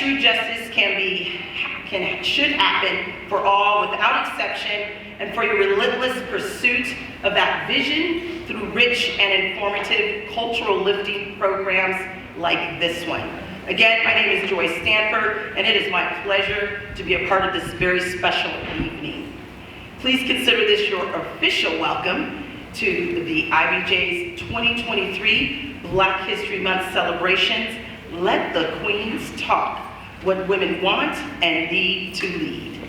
true justice should happen for all without exception, and for your relentless pursuit of that vision through rich and informative cultural lifting programs like this one. Again, my name is Joy Stanford, and it is my pleasure to be a part of this very special evening. Please consider this your official welcome to the IBJ's 2023 Black History Month celebrations, Let the Queens Talk, What Women Want and Need to Lead.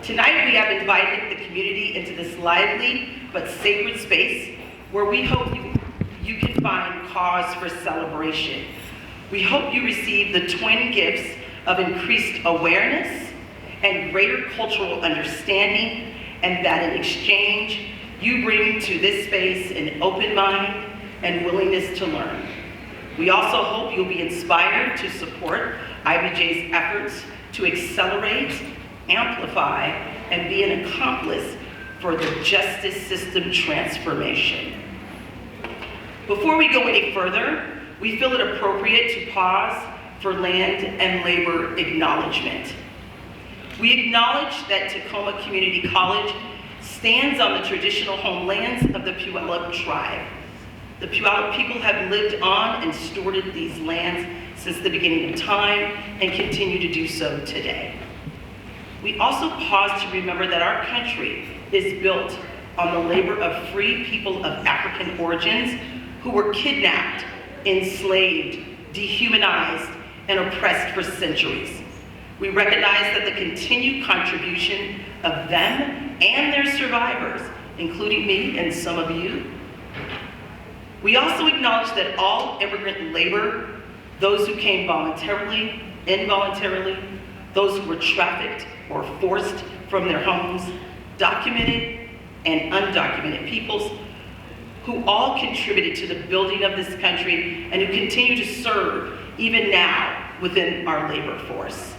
Tonight we have invited the community into this lively but sacred space where we hope you can find cause for celebration. We hope you receive the twin gifts of increased awareness and greater cultural understanding, and that in exchange, you bring to this space an open mind and willingness to learn. We also hope you'll be inspired to support IBJ's efforts to accelerate, amplify, and be an accomplice for the justice system transformation. Before we go any further, we feel it appropriate to pause for land and labor acknowledgement. We acknowledge that Tacoma Community College stands on the traditional homelands of the Puyallup tribe. The Puyallup people have lived on and stewarded these lands since the beginning of time and continue to do so today. We also pause to remember that our country is built on the labor of free people of African origins who were kidnapped, enslaved, dehumanized, and oppressed for centuries. We recognize that the continued contribution of them and their survivors, including me and some of you. We also acknowledge that all immigrant labor, those who came voluntarily, involuntarily, those who were trafficked or forced from their homes, documented and undocumented peoples, who all contributed to the building of this country and who continue to serve even now within our labor force.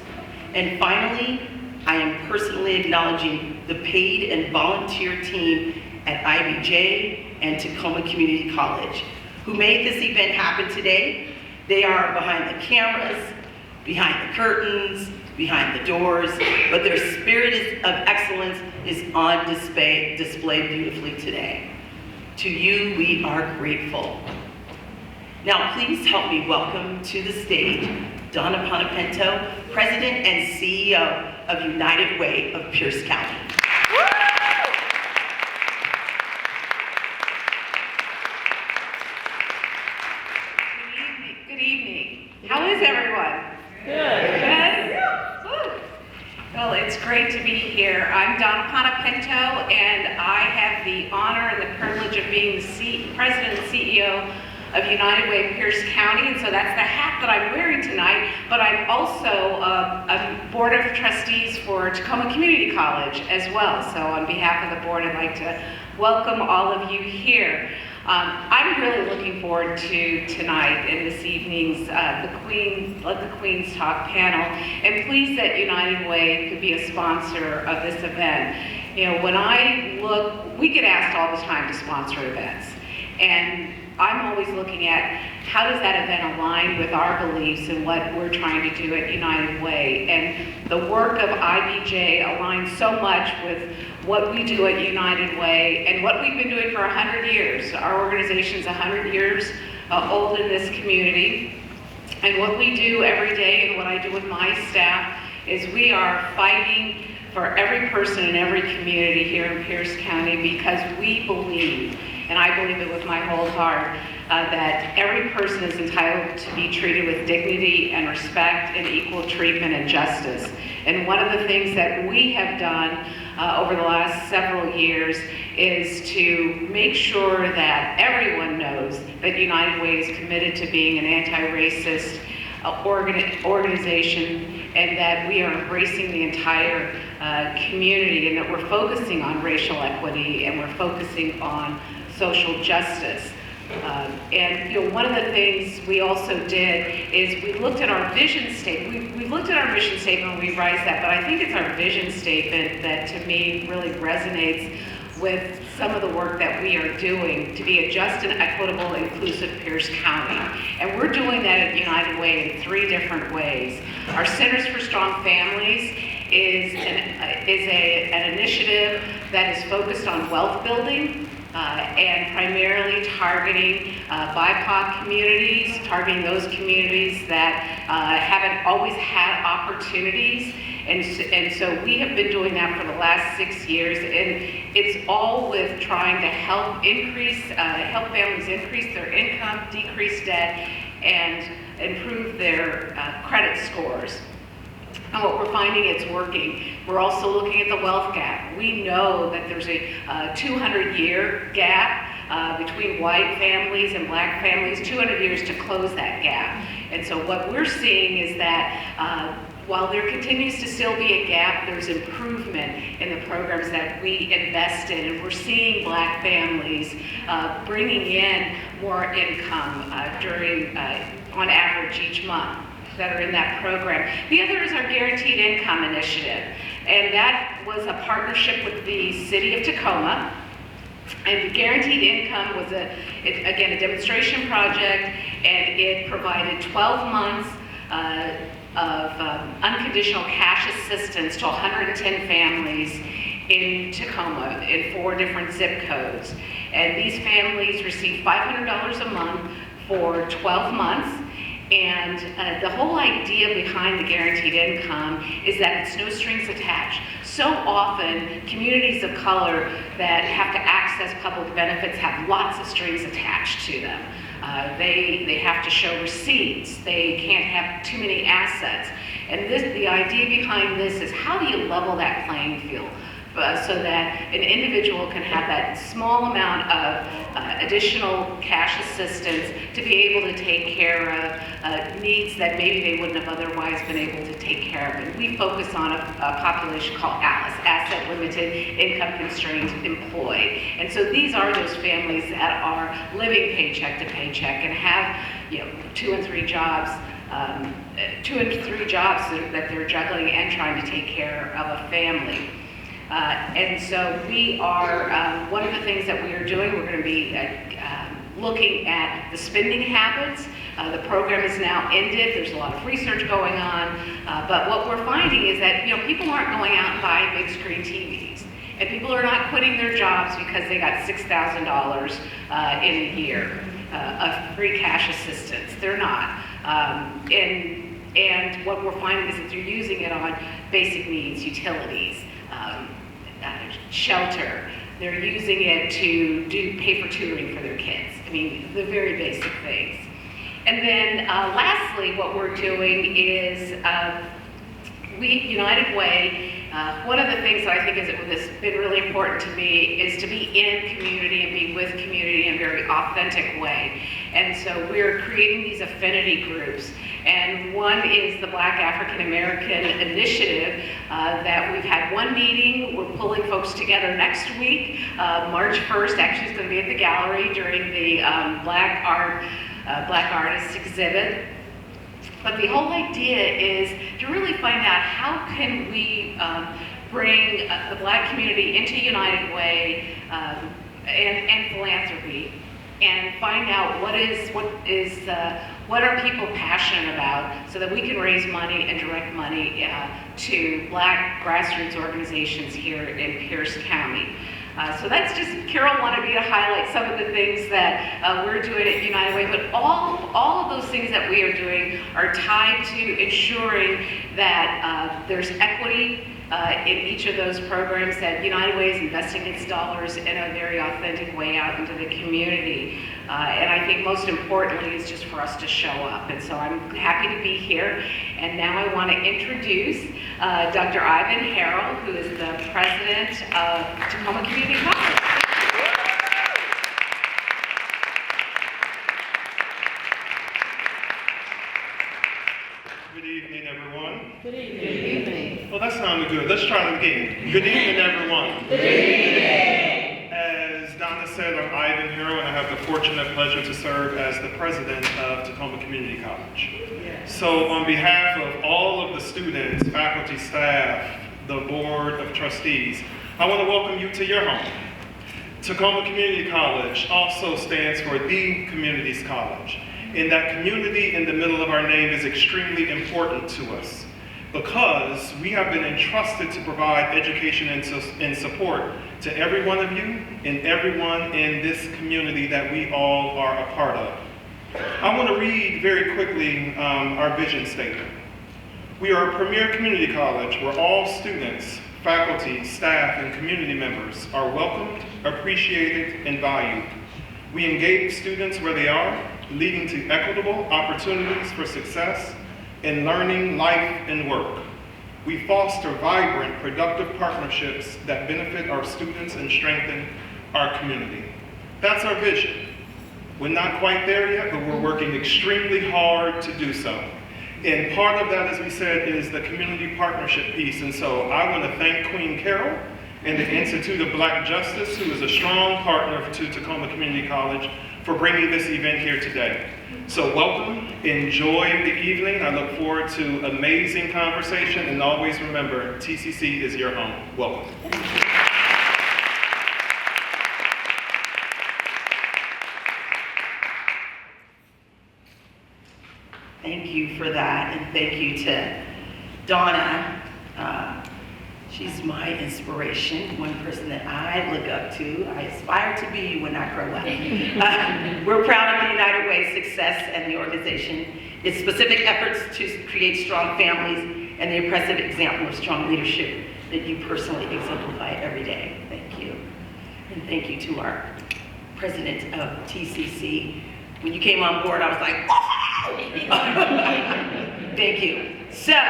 And finally, I am personally acknowledging the paid and volunteer team at IBJ and Tacoma Community College who made this event happen today. They are behind the cameras, behind the curtains, behind the doors, but their spirit of excellence is on display beautifully today. To you, we are grateful. Now, please help me welcome to the stage Donna Panapento, President and CEO of United Way of Pierce County. Good evening. How is everyone? Good. Good? Well, it's great to be here. I'm Donna Panapento, and I have the honor and the privilege of being the President and CEO of United Way of Pierce County, and so that's the hat that I'm wearing tonight, but I'm also a Board of Trustees for Tacoma Community College as well. So on behalf of the board, I'd like to welcome all of you here. I'm really looking forward to tonight and this evening's Let the Queens Talk panel, and pleased that United Way could be a sponsor of this event. You know, when I look, we get asked all the time to sponsor events, and I'm always looking at how does that event align with our beliefs and what we're trying to do at United Way. And the work of IBJ aligns so much with what we do at United Way and what we've been doing for 100 years. Our organization's 100 years old in this community. And what we do every day and what I do with my staff is we are fighting for every person in every community here in Pierce County, because we believe, and I believe it with my whole heart, that every person is entitled to be treated with dignity and respect and equal treatment and justice. And one of the things that we have done over the last several years is to make sure that everyone knows that United Way is committed to being an anti-racist organization, and that we are embracing the entire community, and that we're focusing on racial equity and we're focusing on social justice. And you know, one of the things we also did is we looked at our vision statement. We've looked at our mission statement and we revised that, but I think it's our vision statement that to me really resonates with some of the work that we are doing to be a just and equitable, inclusive Pierce County. And we're doing that at United Way in 3 different ways. Our Centers for Strong Families is an initiative that is focused on wealth building and primarily targeting BIPOC communities, targeting those communities that haven't always had opportunities. And so we have been doing that for the last 6 years, and it's all with trying to help families increase their income, decrease debt, and improve their credit scores. And what we're finding, it's working. We're also looking at the wealth gap. We know that there's a 200-year gap between white families and black families, 200 years to close that gap. And so what we're seeing is that while there continues to still be a gap, there's improvement in the programs that we invest in. And we're seeing black families bringing in more income on average each month that are in that program. The other is our Guaranteed Income Initiative. And that was a partnership with the City of Tacoma. And the Guaranteed Income was, again, a demonstration project, and it provided 12 months of unconditional cash assistance to 110 families in Tacoma in 4 different zip codes. And these families received $500 a month for 12 months. And the whole idea behind the guaranteed income is that it's no strings attached. So often, communities of color that have to access public benefits have lots of strings attached to them. They have to show receipts. They can't have too many assets. And the idea behind this is, how do you level that playing field so that an individual can have that small amount of additional cash assistance to be able to take care of needs that maybe they wouldn't have otherwise been able to take care of. And we focus on a population called ALICE, Asset Limited Income Constrained Employed. And so these are those families that are living paycheck to paycheck and have 2 and 3 jobs. 2 and 3 jobs that they're juggling and trying to take care of a family. And so we are, one of the things that we are doing, we're going to be looking at the spending habits. The program is now ended. There's a lot of research going on. But what we're finding is that people aren't going out and buying big screen TVs. And people are not quitting their jobs because they got $6,000 in a year of free cash assistance. They're not. And what we're finding is that they're using it on basic needs, utilities, shelter. They're using it to pay for tutoring for their kids. I mean, the very basic things. And then lastly, what we're doing is United Way, one of the things that I think has been really important to me is to be in community and be with community in a very authentic way. And so we're creating these affinity groups. And one is the Black African American Initiative that we've had one meeting. We're pulling folks together next week. March 1st, actually, is going to be at the gallery during the Black Artists exhibit. But the whole idea is to really find out how can we bring the Black community into United Way and philanthropy, and find out what are people passionate about, so that we can raise money and direct money to Black grassroots organizations here in Pierce County. So that's just, Carol wanted me to highlight some of the things that we're doing at United Way, but all of those things that we are doing are tied to ensuring that there's equity in each of those programs, that United Way is investing its dollars in a very authentic way out into the community. And I think most importantly is just for us to show up. And so I'm happy to be here. And now I want to introduce Dr. Ivan Harrell, who is the president of Tacoma Community College. Good evening, everyone. Good evening. Well, that sounded good. Let's try it again. Good evening, everyone. Good evening. As Donna said, I'm Ivan Harrell, and I have the fortunate pleasure to serve as the president of Tacoma Community College. So on behalf of all of the students, faculty, staff, the board of trustees, I want to welcome you to your home. Tacoma Community College also stands for the Communities College. And that community in the middle of our name is extremely important to us because we have been entrusted to provide education and support to every one of you and everyone in this community that we all are a part of. I want to read very quickly our vision statement. We are a premier community college where all students, faculty, staff, and community members are welcomed, appreciated, and valued. We engage students where they are, leading to equitable opportunities for success in learning, life, and work. We foster vibrant, productive partnerships that benefit our students and strengthen our community. That's our vision. We're not quite there yet, but we're working extremely hard to do so. And part of that, as we said, is the community partnership piece. And so I want to thank Queen Carol and the Institute of Black Justice, who is a strong partner to Tacoma Community College, for bringing this event here today. So welcome, enjoy the evening. I look forward to amazing conversation, and always remember, TCC is your home. Welcome. Thank you for that, and thank you to Donna. She's my inspiration, one person that I look up to. I aspire to be when I grow up. We're proud of the United Way's success and the organization, its specific efforts to create strong families, and the impressive example of strong leadership that you personally exemplify every day. Thank you. And thank you to our president of TCC. When you came on board, I was like, oh! Thank you. So,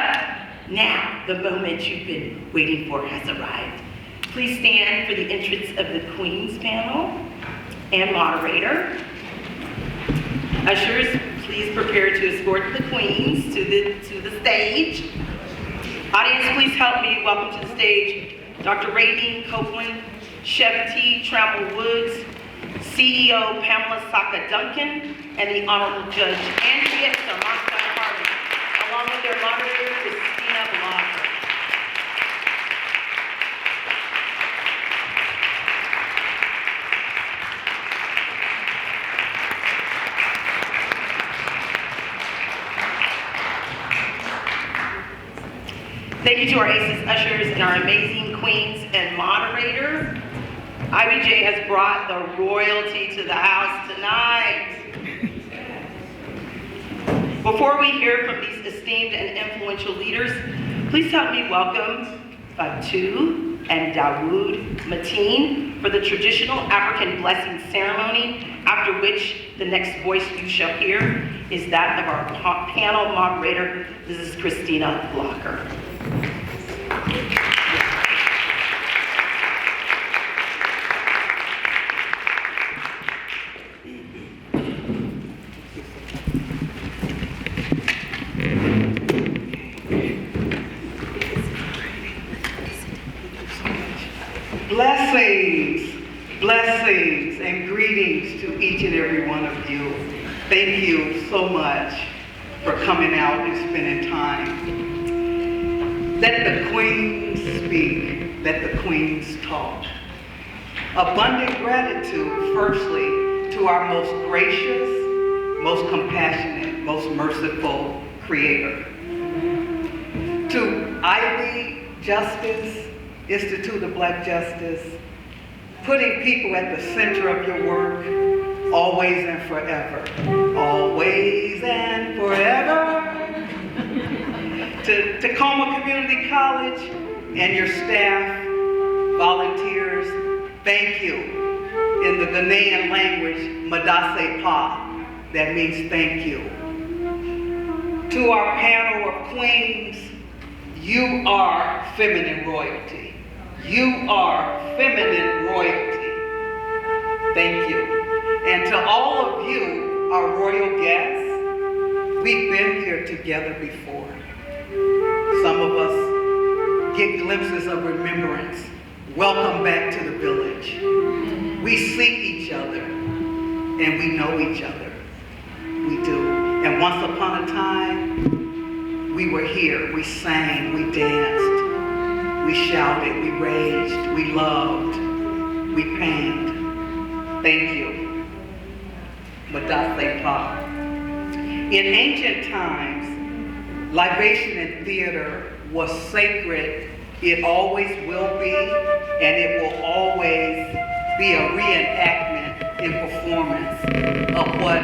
now, the moment you've been waiting for has arrived. Please stand for the entrance of the Queen's panel and moderator. Ushers, please prepare to escort the Queens to the stage. Audience, please help me welcome to the stage Dr. Rainey Copeland, Chef T. Trammell Woods, CEO Pamela Saka Duncan, and the Honorable Judge Andrea Samantha Harvey, along with their moderator, Christina Blocker. Thank you to our ACES ushers and our amazing queens and moderator. IBJ has brought the royalty to the house tonight. Before we hear from these esteemed and influential leaders, please help me welcome Fatu and Dawood Mateen for the traditional African blessing ceremony, after which the next voice you shall hear is that of our panel moderator, Mrs. Christina Blocker. Blessings and greetings to each and every one of you. Thank you so much for coming out and spending time. Let the queens speak, let the queens talk. Abundant gratitude, firstly, to our most gracious, most compassionate, most merciful Creator. To Ivy Justice, Institute of Black Justice, putting people at the center of your work, always and forever. Always and forever. To Tacoma Community College and your staff, volunteers, thank you. In the Ghanaian language, Madase Pa, that means thank you. To our panel of queens, you are feminine royalty. You are feminine royalty. Thank you. And to all of you, our royal guests, we've been here together before. Some of us get glimpses of remembrance. Welcome back to the village. We see each other and we know each other. We do. And once upon a time, we were here. We sang, we danced. We shouted, we raged, we loved, we pained. Thank you. Madase Pa. In ancient times, libation in theater was sacred. It always will be, and it will always be a reenactment in performance of what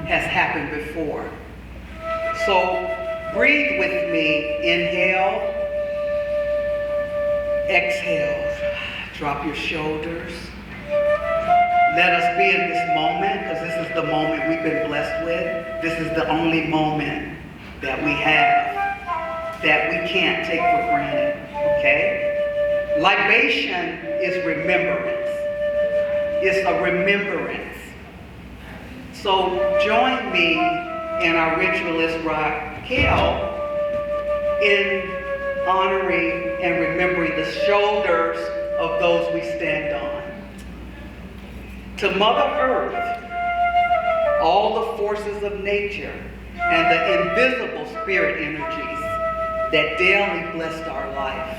has happened before. So breathe with me. Inhale, exhale. Drop your shoulders. Let us be in this moment, because this is the moment we've been blessed with. This is the only moment that we have that we can't take for granted, okay? Libation is remembrance. It's a remembrance. So join me and our ritualist Raquel in honoring and remembering the shoulders of those we stand on. To Mother Earth, all the forces of nature and the invisible spirit energies that daily blessed our life.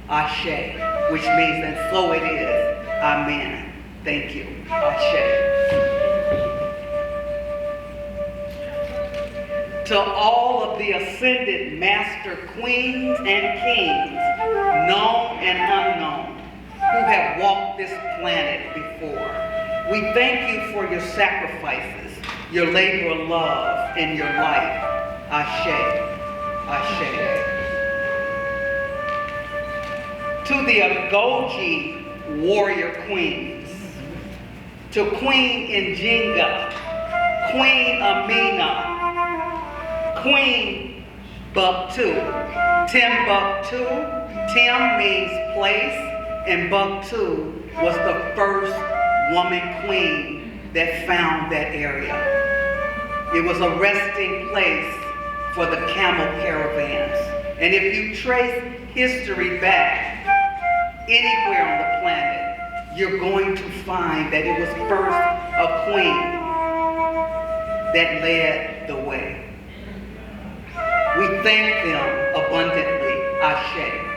Ashe, which means, and so it is. Amen. Thank you. Ashe. To all of the ascended master queens and kings, known and unknown, who have walked this planet before, we thank you for your sacrifices, your labor of love, and your life. Ashe. Ashe. To the Agoji warrior queens, to Queen Njinga, Queen Amina, Queen Buktu, Timbuktu. Tim means place, and Buktu was the first woman queen that found that area. It was a resting place for the camel caravans. And if you trace history back anywhere on the planet, you're going to find that it was first a queen that led the way. We thank them abundantly. Ashe.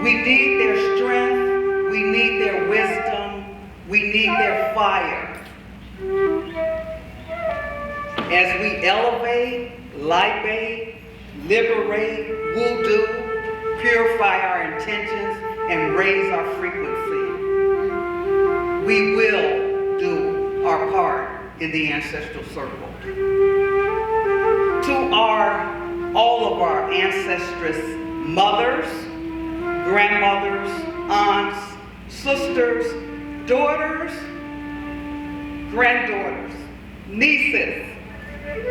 We need their strength, we need their wisdom, we need their fire. As we elevate, libate, liberate, voodoo, purify our intentions, and raise our frequency, we will do our part in the ancestral circle. To all of our ancestress mothers, grandmothers, aunts, sisters, daughters, granddaughters, nieces,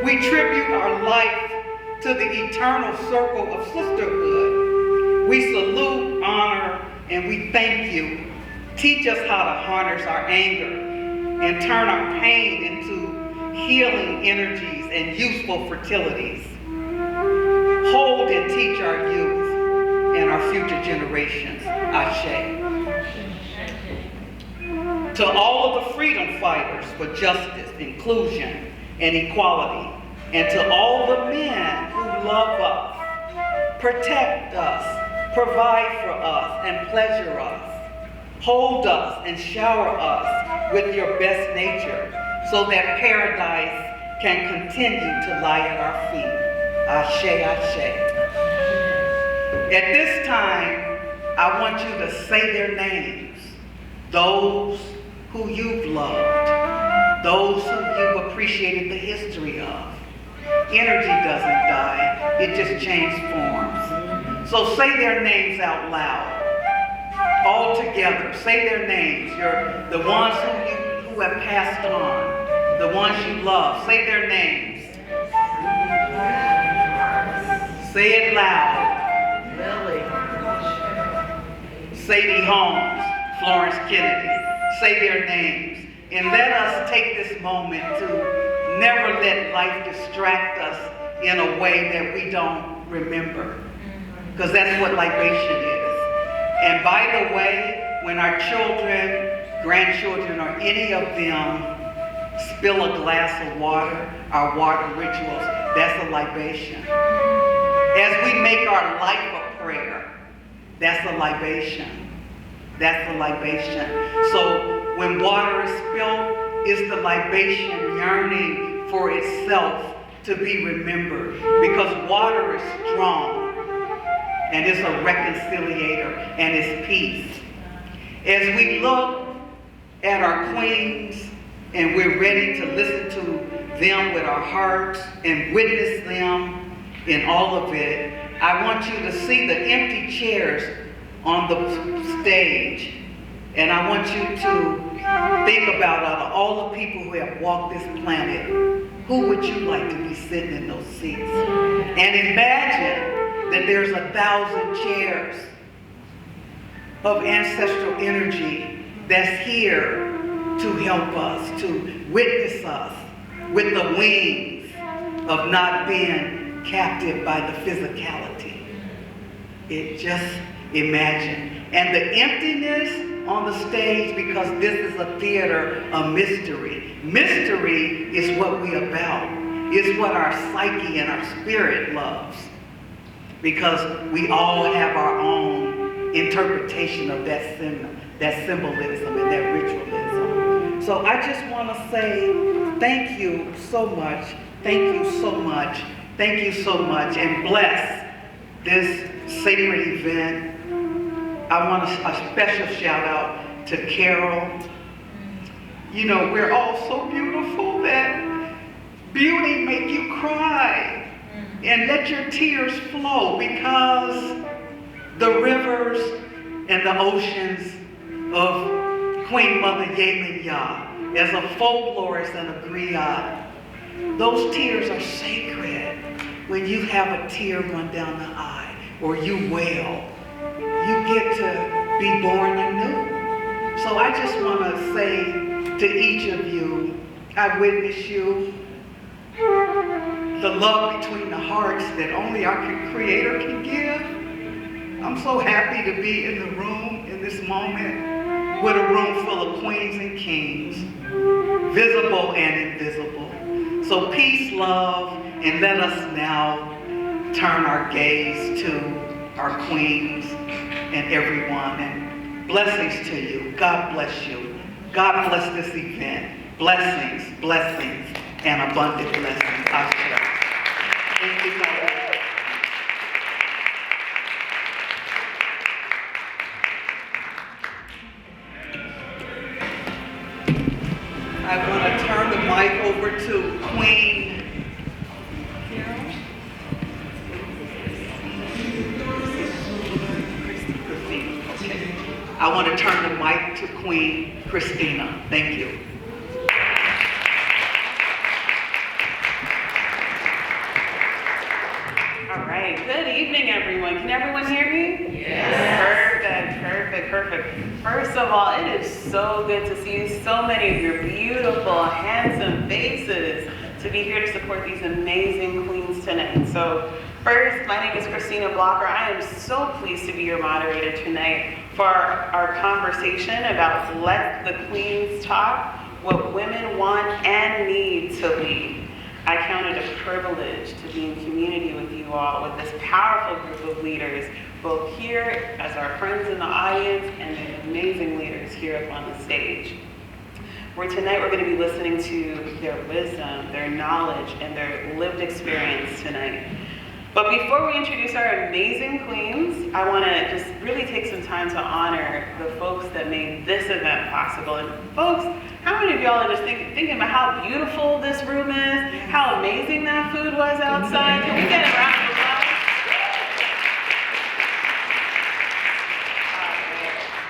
we tribute our life to the eternal circle of sisterhood. We salute, honor, and we thank you. Teach us how to harness our anger and turn our pain into healing energies and useful fertilities. Hold and teach our youth and our future generations. Ashe. To all of the freedom fighters for justice, inclusion, and equality, and to all the men who love us, protect us, provide for us, and pleasure us, hold us and shower us with your best nature so that paradise can continue to lie at our feet. Ashe, ashe. At this time, I want you to say their names. Those who you've loved, those who you've appreciated the history of. Energy doesn't die, it just changes forms. So say their names out loud. All together, say their names. You're the ones who have passed on, the ones you love. Say their names. Say it loud. Lily. Sadie Holmes, Florence Kennedy. Say their names. And let us take this moment to never let life distract us in a way that we don't remember. Because that's what libation is. And by the way, when our children, grandchildren, or any of them spill a glass of water, our water rituals, that's a libation. As we make our life a prayer, That's a libation. That's a libation. So when water is spilled, it's the libation yearning for itself to be remembered, because water is strong and it's a reconciliator and it's peace. As we look at our queens and we're ready to listen to them with our hearts and witness them in all of it, I want you to see the empty chairs on the stage, and I want you to think about out of all the people who have walked this planet, who would you like to be sitting in those seats? And imagine that there's 1,000 chairs of ancestral energy that's here to help us, to witness us with the wings of not being captive by the physicality. Just imagine. And the emptiness on the stage, because this is a theater of mystery. Mystery is what we about. It's what our psyche and our spirit loves. Because we all have our own interpretation of that symbolism and that ritualism. So I just want to say thank you so much. Thank you so much. Thank you so much. And bless this sacred event. I want a special shout out to Carol. You know, we're all so beautiful that beauty make you cry and let your tears flow, because the rivers and the oceans of Queen Mother Yemaya, as a folklorist and a griot, those tears are sacred. When you have a tear run down the eye or you wail, you get to be born anew. So I just want to say to each of you, I witness you, the love between the hearts that only our Creator can give. I'm so happy to be in the room in this moment with a room full of queens and kings, visible and invisible. So peace, love, and let us now turn our gaze to our queens and everyone. And blessings to you. God bless you. God bless this event. Blessings, blessings, and abundant blessings. Thank you, God. I want to turn the mic over to Queen Carol. Okay. I want to turn the mic to Queen Christina. Thank you. All right, good evening, everyone. Can everyone hear me? Yes. Perfect. First of all, it is so good to see so many of your beautiful, handsome faces to be here to support these amazing queens tonight. So first, my name is Christina Blocker. I am so pleased to be your moderator tonight for our conversation about Let the Queens Talk, what women want and need to lead. I count it a privilege to be in community with you all, with this powerful group of leaders, both here as our friends in the audience and the amazing leaders here up on the stage. Where tonight we're going to be listening to their wisdom, their knowledge, and their lived experience tonight. But before we introduce our amazing queens, I want to just really take some time to honor the folks that made this event possible. And folks, how many of y'all are just thinking about how beautiful this room is, how amazing that food was outside? Can we get a round of applause?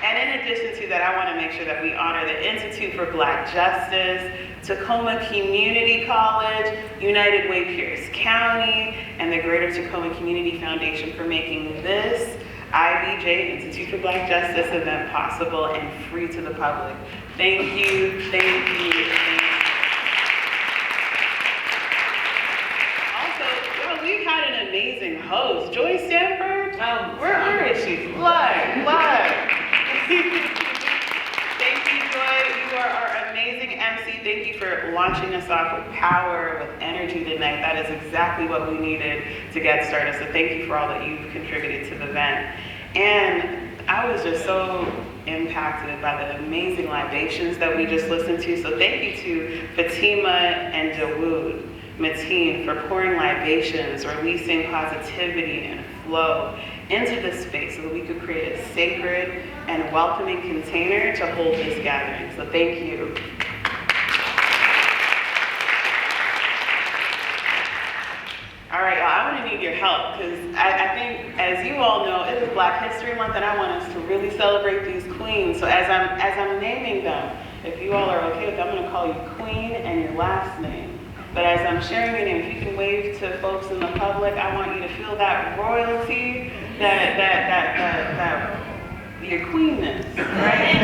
And in addition to that, I want to make sure that we honor the Institute for Black Justice, Tacoma Community College, United Way Pierce County, and the Greater Tacoma Community Foundation for making this IBJ, Institute for Black Justice event possible and free to the public. Thank you, thank you, thank you. Also, we've had an amazing host, Joy Stanford. Where is she? Live. Thank you, Joy. You are our amazing MC. Thank you for launching us off with power, with energy tonight. That is exactly what we needed to get started. So thank you for all that you've contributed to the event. And I was just so impacted by the amazing libations that we just listened to. So thank you to Fatima and Dawood Mateen for pouring libations, releasing positivity and flow into this space so that we could create a sacred and welcoming container to hold this gathering. So thank you. All right, y'all, I'm gonna need your help because I think, as you all know, it is Black History Month and I want us to really celebrate these queens. So as I'm naming them, if you all are okay with it, I'm gonna call you Queen and your last name. But as I'm sharing your name, if you can wave to folks in the public, I want you to feel that royalty, that your queenness, right?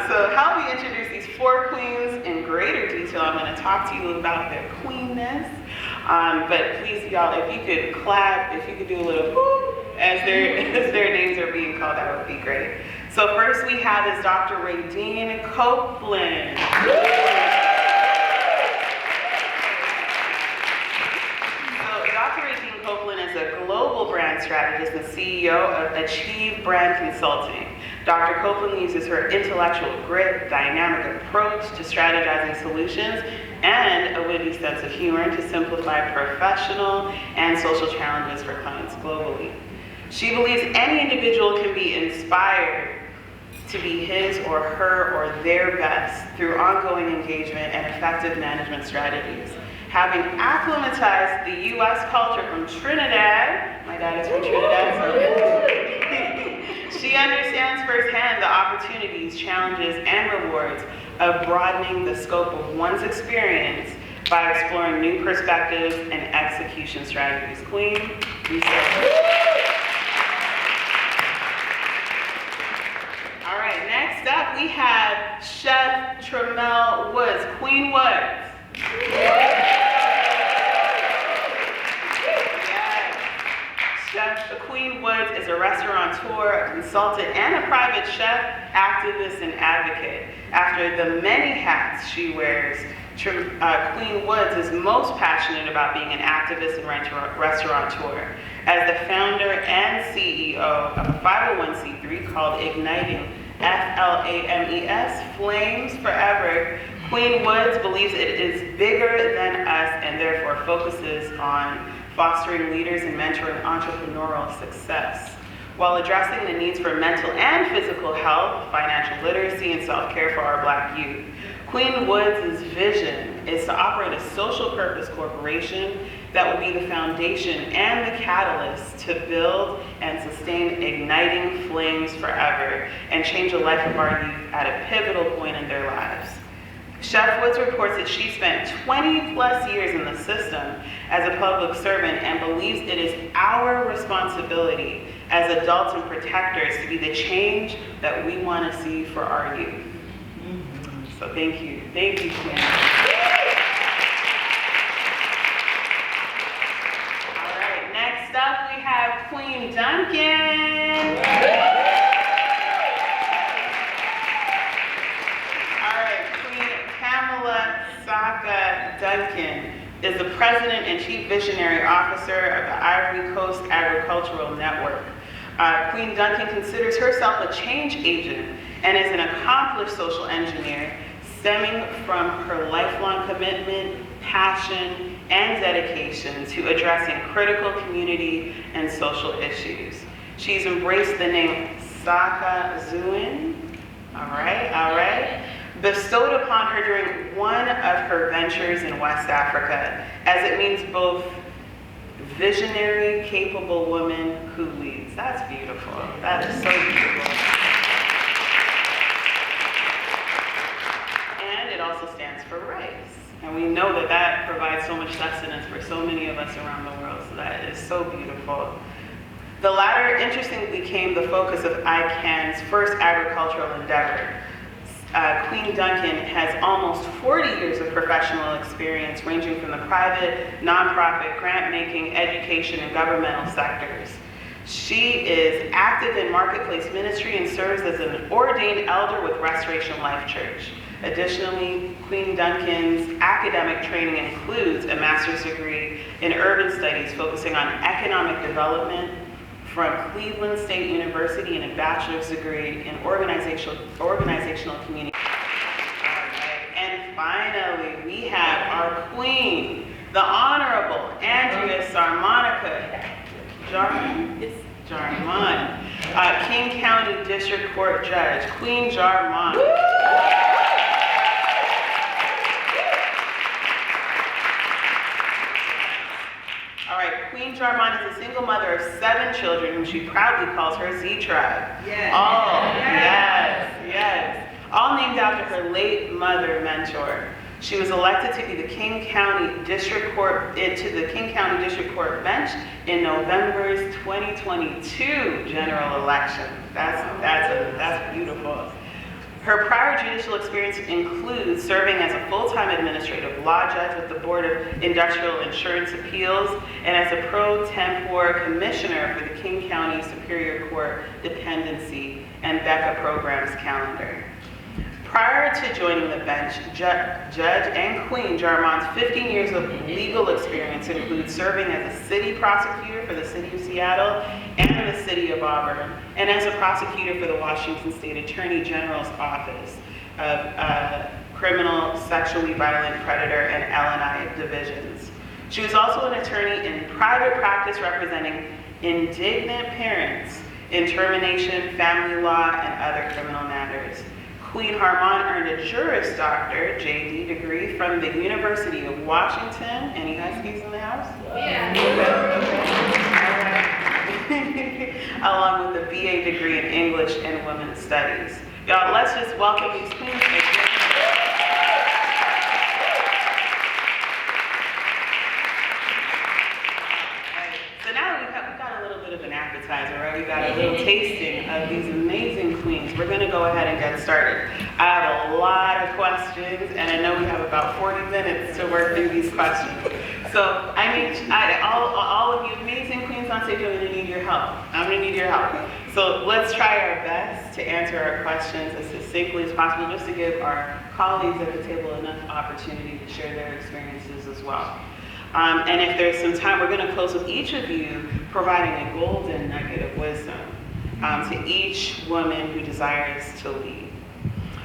So how we introduce these 4 queens in greater detail, I'm going to talk to you about their queenness. But please, y'all, if you could clap, if you could do a little whoop as their names are being called, that would be great. So first we have is Dr. Radine Copeland. So Dr. Radine Copeland is a global brand strategist and CEO of Achieve Brand Consulting. Dr. Copeland uses her intellectual grit, dynamic approach to strategizing solutions, and a witty sense of humor to simplify professional and social challenges for clients globally. She believes any individual can be inspired to be his or her or their best through ongoing engagement and effective management strategies. Having acclimatized the U.S. culture from Trinidad, my dad is from Trinidad, so she understands firsthand the opportunities, challenges, and rewards of broadening the scope of one's experience by exploring new perspectives and execution strategies. Queen, we say. All right, next up we have Chef Tramel Woods. Queen Woods. Chef Queen Woods is a restaurateur, a consultant, and a private chef, activist, and advocate. After the many hats she wears, Queen Woods is most passionate about being an activist and restaurateur. As the founder and CEO of a 501c3 called Igniting, FLAMES, Flames Forever, Queen Woods believes it is bigger than us and therefore focuses on fostering leaders and mentoring entrepreneurial success, while addressing the needs for mental and physical health, financial literacy, and self-care for our Black youth. Queen Woods' vision is to operate a social purpose corporation that will be the foundation and the catalyst to build and sustain igniting flames forever and change the life of our youth at a pivotal point in their lives. Chef Woods reports that she spent 20 plus years in the system as a public servant and believes it is our responsibility as adults and protectors to be the change that we want to see for our youth. So thank you. Thank you, Queen. All right, next up we have Queen Duncan. All right, Queen Pamela Saka Duncan is the President and Chief Visionary Officer of the Ivory Coast Agricultural Network. Queen Duncan considers herself a change agent and is an accomplished social engineer stemming from her lifelong commitment, passion, and dedication to addressing critical community and social issues. She's embraced the name Saka Zuin, all right, bestowed upon her during one of her ventures in West Africa, as it means both visionary, capable woman who leads. That's beautiful. That is so beautiful. And it also stands for rice. And we know that that provides so much sustenance for so many of us around the world. So that is so beautiful. The latter, interestingly, became the focus of ICANN's first agricultural endeavor. Queen Duncan has almost 40 years of professional experience ranging from the private, nonprofit, grant-making, education, and governmental sectors. She is active in marketplace ministry and serves as an ordained elder with Restoration Life Church. Additionally, Queen Duncan's academic training includes a master's degree in urban studies focusing on economic development from Cleveland State University and a bachelor's degree in organizational communication. And finally, we have our queen, the Honorable Andrea Sarmonica Jarman, King County District Court Judge, Queen Jarman. All right, Queen Jarman is a single mother of 7 children whom she proudly calls her Z-Tribe. Yes. All, yes. All named after her late mother mentor. She was elected to be the King County District Court bench in November's 2022 general election. That's beautiful. Her prior judicial experience includes serving as a full-time administrative law judge with the Board of Industrial Insurance Appeals and as a pro tempore commissioner for the King County Superior Court Dependency and BECA programs calendar. Prior to joining the bench, Judge and Queen Jarman's 15 years of legal experience include serving as a city prosecutor for the City of Seattle and the City of Auburn, and as a prosecutor for the Washington State Attorney General's Office of Criminal, Sexually Violent Predator, and L&I divisions. She was also an attorney in private practice representing indignant parents in termination, family law, and other criminal matters. Queen Jarman earned a Juris Doctor, JD degree from the University of Washington. Any Huskies in the house? Yeah. Along with a BA degree in English and Women's Studies. Y'all, let's just welcome these queens. So now we've got a little bit of an appetizer, right? We've got a little tasting of these amazing queens. We're going to go ahead and get started. I have a lot of questions, and I know we have about 40 minutes to work through these questions. So all of you amazing queens on stage, I'm going to need your help. So let's try our best to answer our questions as succinctly as possible, just to give our colleagues at the table enough opportunity to share their experiences as well. And if there's some time, we're going to close with each of you providing a golden nugget of wisdom to each woman who desires to lead.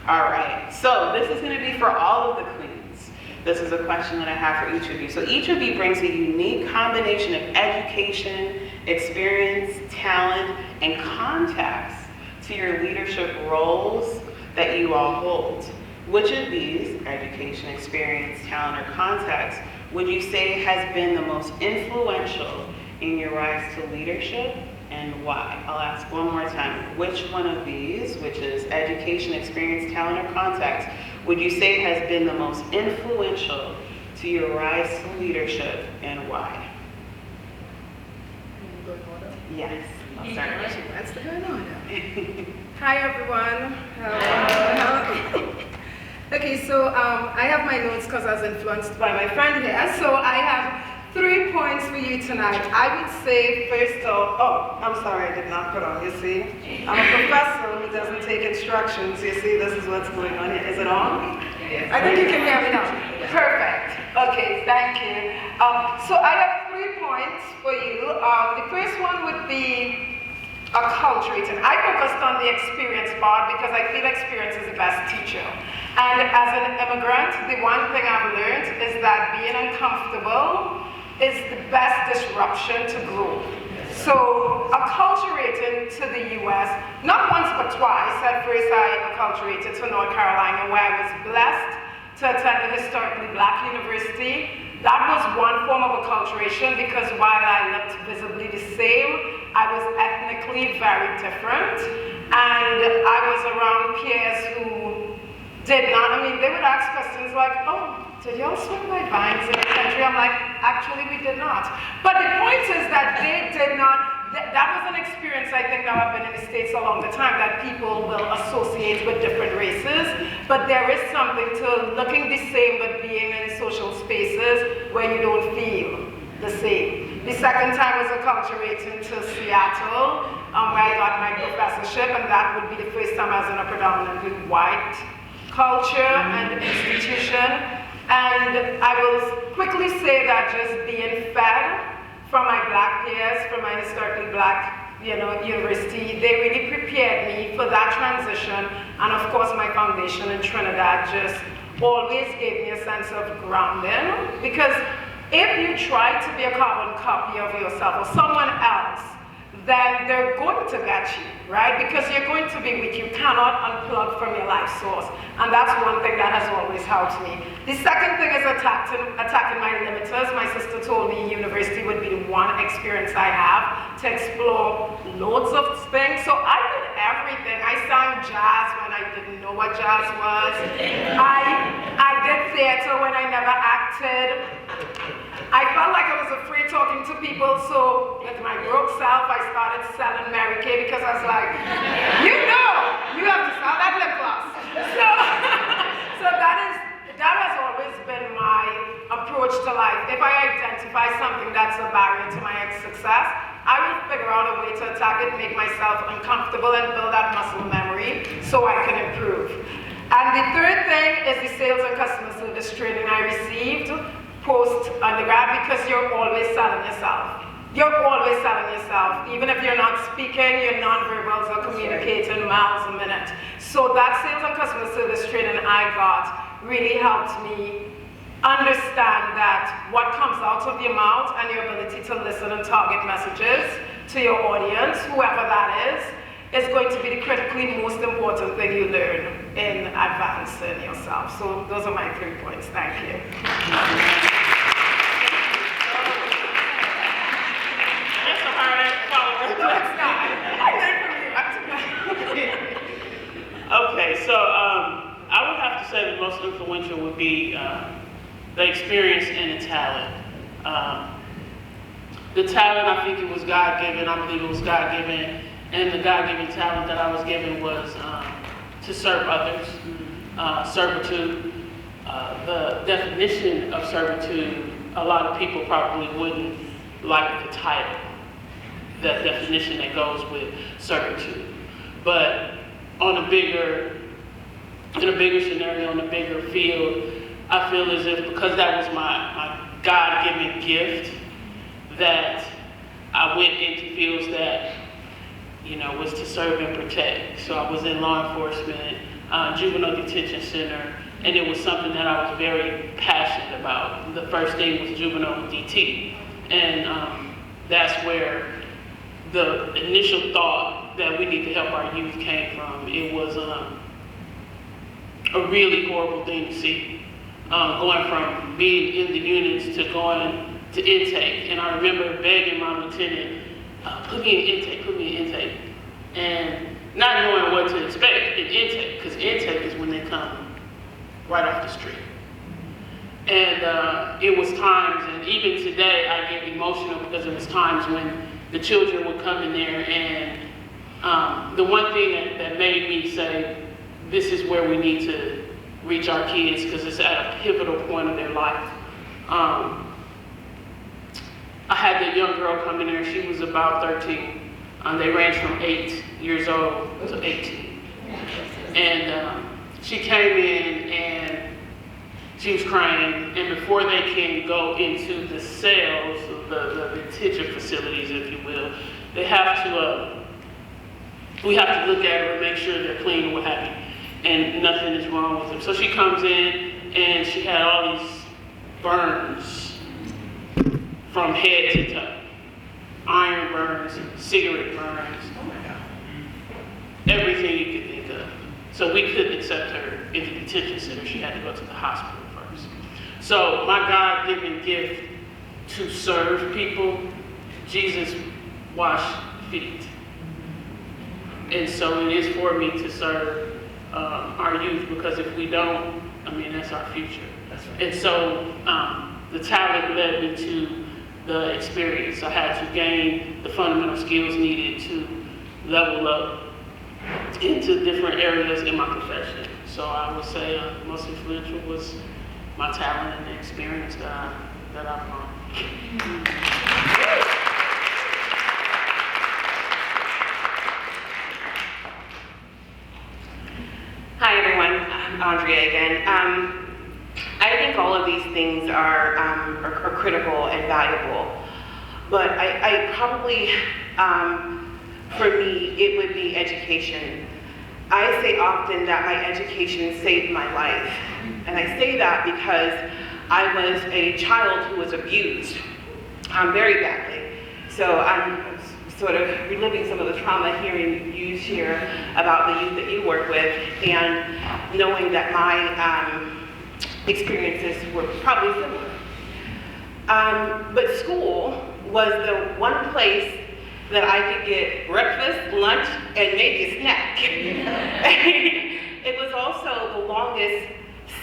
All right, so this is going to be for all of the queens. This is a question that I have for each of you. So each of you brings a unique combination of education, experience, talent, and contacts to your leadership roles that you all hold. Which of these, education, experience, talent, or contacts, would you say has been the most influential in your rise to leadership, and why? I'll ask one more time. Which one of these, which is education, experience, talent, or contacts, would you say has been the most influential to your rise to leadership, and why? Yes, I'll start with you. That's the good order. Hi, everyone. Okay, so I have my notes because I was influenced by my friend here. So I have 3 points for you tonight. I would say first off, I'm sorry, I did not put on, you see. I'm a professor who doesn't take instructions. You see, this is what's going on here. Is it on? Yes. I think you can hear me now. Perfect. Okay, thank you. So I have 3 points for you. The first one would be acculturating. I focused on the experience part because I feel experience is the best teacher. And as an immigrant, the one thing I've learned is that being uncomfortable is the best disruption to growth. So acculturating to the US, not once but twice. At first I acculturated to North Carolina, where I was blessed to attend a historically Black university. That was one form of acculturation because while I looked visibly the same, I was ethnically very different, and I was around peers who did not, they would ask questions like, oh, did y'all swing by vines in the country? I'm like, actually we did not. But the point is that they did not, that was an experience I think now I've been in the States a long time, that people will associate with different races, but there is something to looking the same but being in social spaces where you don't feel the same. The second time was acculturating to Seattle, where I got my professorship, and that would be the first time I was in a predominantly white culture and institution. And I will quickly say that just being fed from my Black peers, from my historically Black university, they really prepared me for that transition. And of course, my foundation in Trinidad just always gave me a sense of grounding. Because if you try to be a carbon copy of yourself or someone else, then they're going to get you, right? Because you're going to be weak. You cannot unplug from your life source. And that's one thing that has always helped me. The second thing is attacking my limiters. My sister told me university would be the one experience I have to explore loads of things. So I did everything. I sang jazz when I didn't know what jazz was. I did theater when I never acted. I felt like I was afraid talking to people, so with my broke self, I started selling Mary Kay because I was like, you have to sell that lip gloss. So that has always been my approach to life. If I identify something that's a barrier to my success, I will figure out a way to attack it, make myself uncomfortable, and build that muscle memory so I can improve. And the third thing is the sales and customer service training I received post-undergrad, because you're always selling yourself. You're always selling yourself. Even if you're not speaking, your nonverbals are communicating miles a minute. So that sales and customer service training I got really helped me understand that what comes out of your mouth and your ability to listen and target messages to your audience, whoever that is going to be the critically most important thing you learn in advancing yourself. So those are my 3 points. Thank you. That's a hard act to follow. No, it's not. I learned from you. Okay, so I would have to say the most influential would be the experience and the talent. The talent, I think it was God-given. I believe it was God-given. And the God-given talent that I was given was to serve others, servitude. The definition of servitude, a lot of people probably wouldn't like the title, that definition that goes with servitude. But in a bigger scenario, in a bigger field, I feel as if because that was my God-given gift, that I went into fields that was to serve and protect. So I was in law enforcement, juvenile detention center, and it was something that I was very passionate about. The first thing was juvenile DT, and that's where the initial thought that we need to help our youth came from. It was a really horrible thing to see, going from being in the units to going to intake. And I remember begging my lieutenant, put me in intake, and not knowing what to expect in intake, because intake is when they come right off the street. And it was times, and even today I get emotional because it was times when the children would come in there, and the one thing that made me say, this is where we need to reach our kids, because it's at a pivotal point of their life. I had that young girl come in there, she was about 13. They ranged from 8 years old to 18. And she came in and she was crying, and before they can go into the cells, the detention facilities, if you will, they have to, we have to look at her and make sure they're clean and what have you, and nothing is wrong with them. So she comes in and she had all these burns from head to toe. Iron burns, cigarette burns, everything you could think of. So we couldn't accept her in the detention center. She had to go to the hospital first. So my God-given gift to serve people, Jesus washed feet. And so it is for me to serve our youth, because if we don't, that's our future. That's right. And so the talent led me to the experience. I had to gain the fundamental skills needed to level up into different areas in my profession. So I would say the most influential was my talent and the experience that I've learned. Hi everyone, Andrea again. I think all of these things are critical and valuable, but I probably, for me, it would be education. I say often that my education saved my life, and I say that because I was a child who was abused very badly. So I'm sort of reliving some of the trauma hearing you share about the youth that you work with, and knowing that my experiences were probably similar. But school was the one place that I could get breakfast, lunch, and maybe a snack. It was also the longest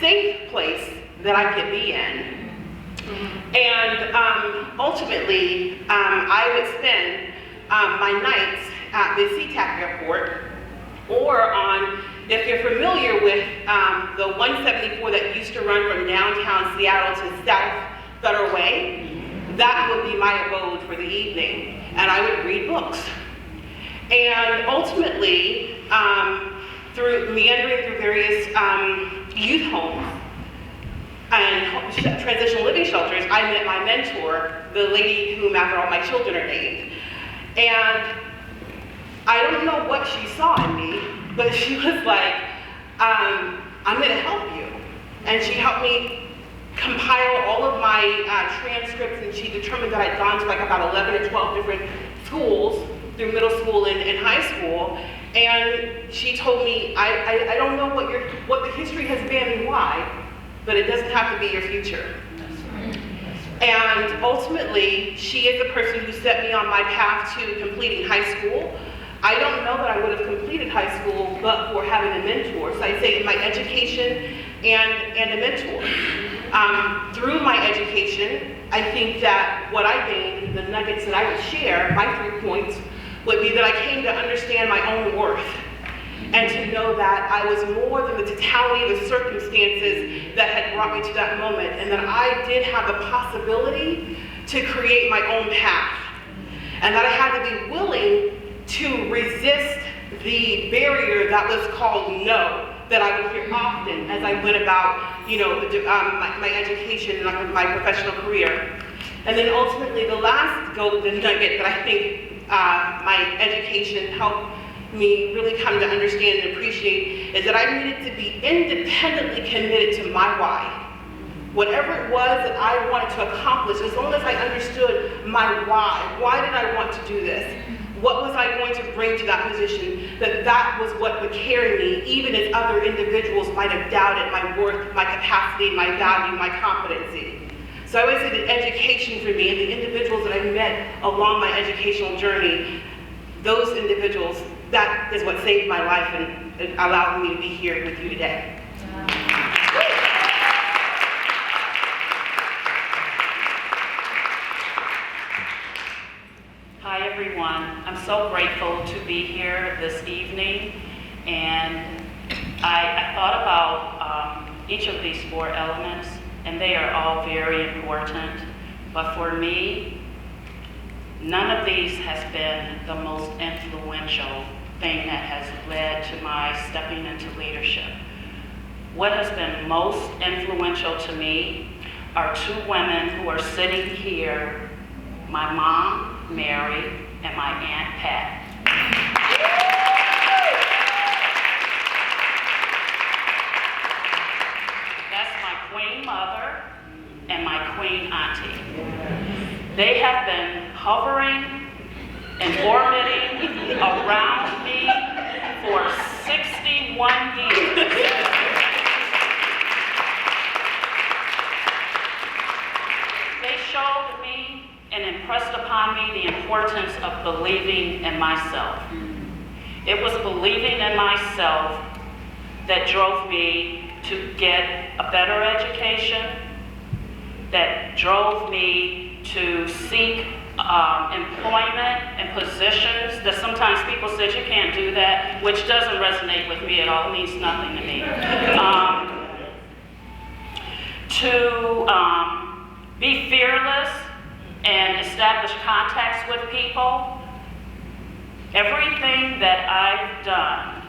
safe place that I could be in. And ultimately, I would spend my nights at the SeaTac airport, or on, if you're familiar with the 174 that used to run from downtown Seattle to South Federal Way, that would be my abode for the evening, and I would read books. And ultimately, through meandering through various youth homes and transitional living shelters, I met my mentor, the lady whom after all my children are named. And I don't know what she saw in me, but she was like, I'm gonna help you. And she helped me compile all of my transcripts, and she determined that I'd gone to like about 11 or 12 different schools through middle school and high school. And she told me, I don't know what the history has been and why, but it doesn't have to be your future. And ultimately, she is the person who set me on my path to completing high school. I don't know that I would have completed high school but for having a mentor. So I say my education and a mentor. Through my education, I think that what I gained, the nuggets that I would share, my 3 points, would be that I came to understand my own worth, and to know that I was more than the totality of the circumstances that had brought me to that moment, and that I did have the possibility to create my own path, and that I had to be willing to resist the barrier that was called no, that I would hear often as I went about, my education and my professional career. And then ultimately, the last golden nugget that I think my education helped me really come to understand and appreciate is that I needed to be independently committed to my why. Whatever it was that I wanted to accomplish, as long as I understood my why did I want to do this? What was I going to bring to that position? That was what would carry me, even as other individuals might have doubted my worth, my capacity, my value, my competency. So I would say that education for me and the individuals that I met along my educational journey, those individuals, that is what saved my life and allowed me to be here with you today. Hi everyone, I'm so grateful to be here this evening, and I thought about each of these 4 elements, and they are all very important, but for me, none of these has been the most influential thing that has led to my stepping into leadership. What has been most influential to me are 2 women who are sitting here, my mom, Mary, and my Aunt Pat. That's my queen mother and my queen auntie. They have been hovering and orbiting around me for 61 years. They showed me and impressed upon me the importance of believing in myself. It was believing in myself that drove me to get a better education, that drove me to seek employment and positions that sometimes people said you can't do that, which doesn't resonate with me at all. It means nothing to me. To be fearless and establish contacts with people. Everything that I've done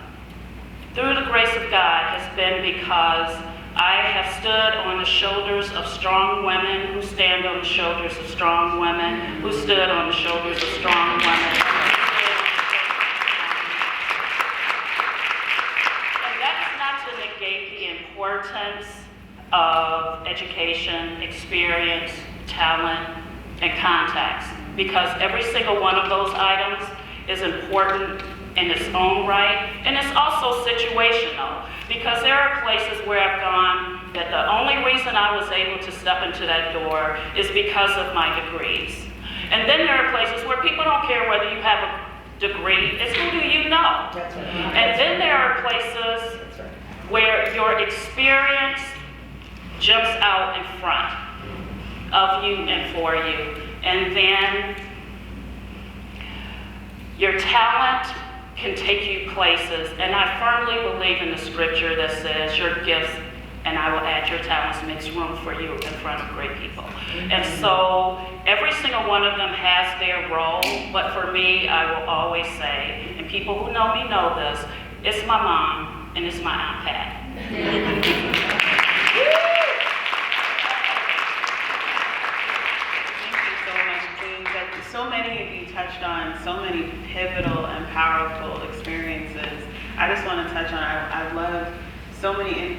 through the grace of God, has been because I have stood on the shoulders of strong women who stand on the shoulders of strong women who stood on the shoulders of strong women. And that's not to negate the importance of education, experience, talent, and contacts, because every single one of those items is important in its own right, and it's also situational, because there are places where I've gone that the only reason I was able to step into that door is because of my degrees. And then there are places where people don't care whether you have a degree, it's who do you know? That's right. And then there are places That's right. where your experience jumps out in front of you and for you. And then your talent can take you places. And I firmly believe in the scripture that says your gifts, and I will add your talents, makes room for you in front of great people. And so every single one of them has their role, but for me, I will always say, and people who know me know this, it's my mom and it's my Aunt Pat. So many of you touched on so many pivotal and powerful experiences. I just want to touch on, I love so many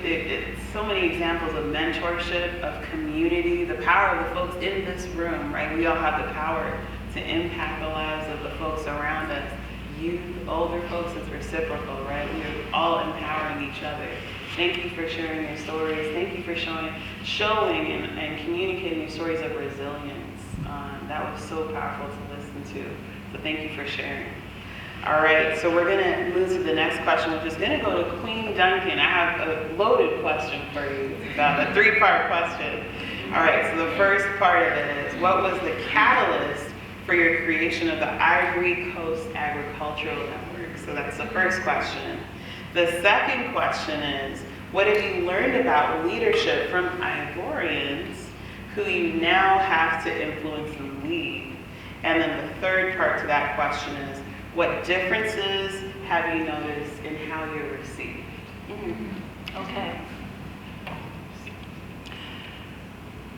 examples of mentorship, of community, the power of the folks in this room, right? We all have the power to impact the lives of the folks around us. Youth, older folks, it's reciprocal, right? We are all empowering each other. Thank you for sharing your stories. Thank you for showing and communicating your stories of resilience. That was so powerful to listen to. So thank you for sharing. All right, so we're gonna move to the next question, which is gonna go to Queen Duncan. I have a loaded question for you. It's about a 3-part question. All right, so the first part of it is, what was the catalyst for your creation of the Ivory Coast Agricultural Network? So that's the first question. The second question is, what have you learned about leadership from Ivorians who you now have to influence and lead? And then the third part to that question is, what differences have you noticed in how you're received? Okay.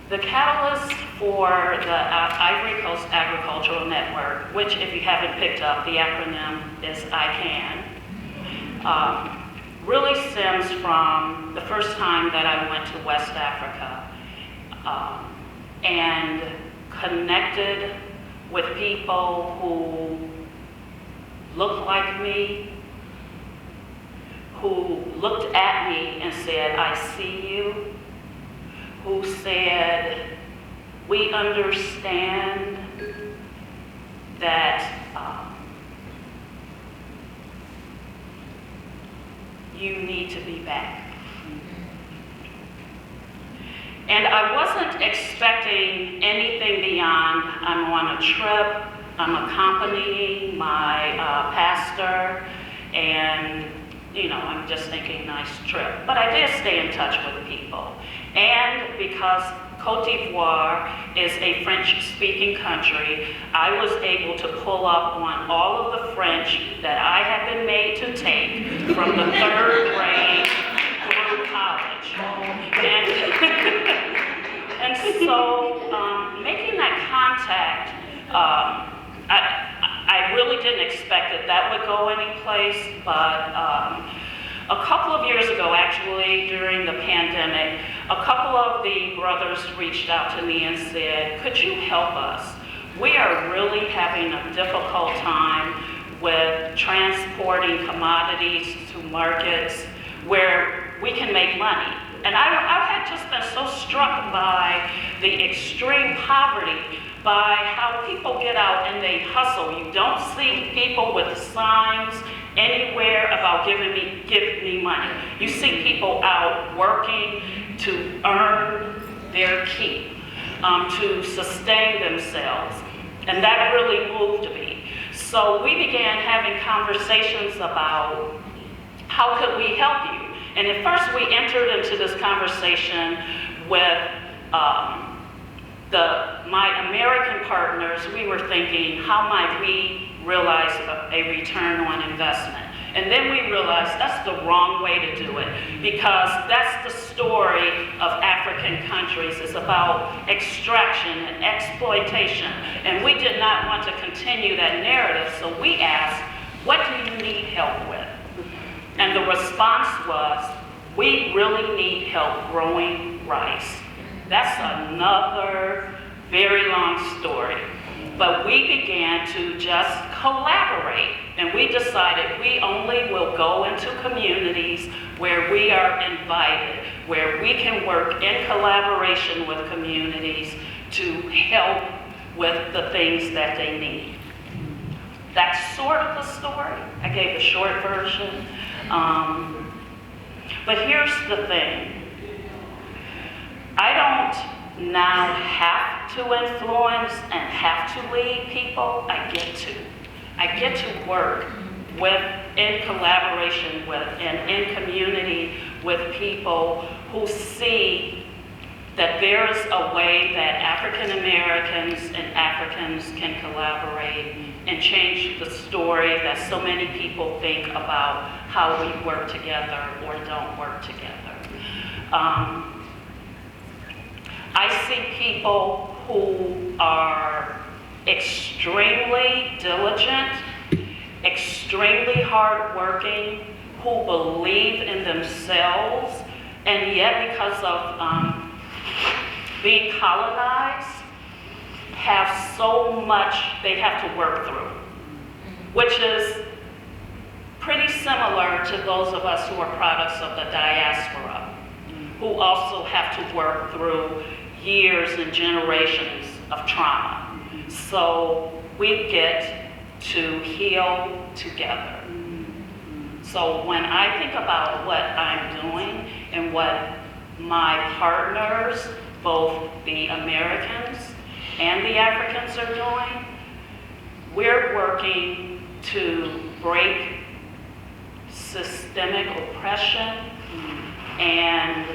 The catalyst for the Ivory Coast Agricultural Network, which if you haven't picked up, the acronym is ICAN, really stems from the first time that I went to West Africa and connected with people who looked like me, who looked at me and said, I see you, who said, we understand that you need to be back. And I wasn't expecting anything beyond, I'm on a trip, I'm accompanying my pastor, and I'm just thinking, nice trip. But I did stay in touch with people. And because Côte d'Ivoire is a French-speaking country, I was able to pull up on all of the French that I had been made to take from the 3rd grade through college. And so making that contact, I really didn't expect that would go anyplace, but a couple of years ago, actually, during the pandemic, a couple of the brothers reached out to me and said, could you help us? We are really having a difficult time with transporting commodities to markets where we can make money. And I had just been so struck by the extreme poverty, by how people get out and they hustle. You don't see people with signs anywhere about give me money. You see people out working to earn their keep, to sustain themselves. And that really moved me. So we began having conversations about how could we help you? And at first we entered into this conversation with my American partners. We were thinking, how might we realize a return on investment? And then we realized that's the wrong way to do it, because that's the story of African countries. It's about extraction and exploitation. And we did not want to continue that narrative, so we asked, what do you need help with? And the response was, we really need help growing rice. That's another very long story. But we began to just collaborate, and we decided we only will go into communities where we are invited, where we can work in collaboration with communities to help with the things that they need. That's sort of the story. I gave the short version. But here's the thing. I don't now have to influence and have to lead people. I get to work with, in collaboration with, and in community with people who see that there's a way that African Americans and Africans can collaborate and change the story that so many people think about how we work together or don't work together. I see people who are extremely diligent, extremely hardworking, who believe in themselves, and yet because of being colonized, have so much they have to work through, which is pretty similar to those of us who are products of the diaspora, who also have to work through years and generations of trauma. So we get to heal together. So when I think about what I'm doing and what my partners, both the Americans and the Africans are doing, we're working to break systemic oppression and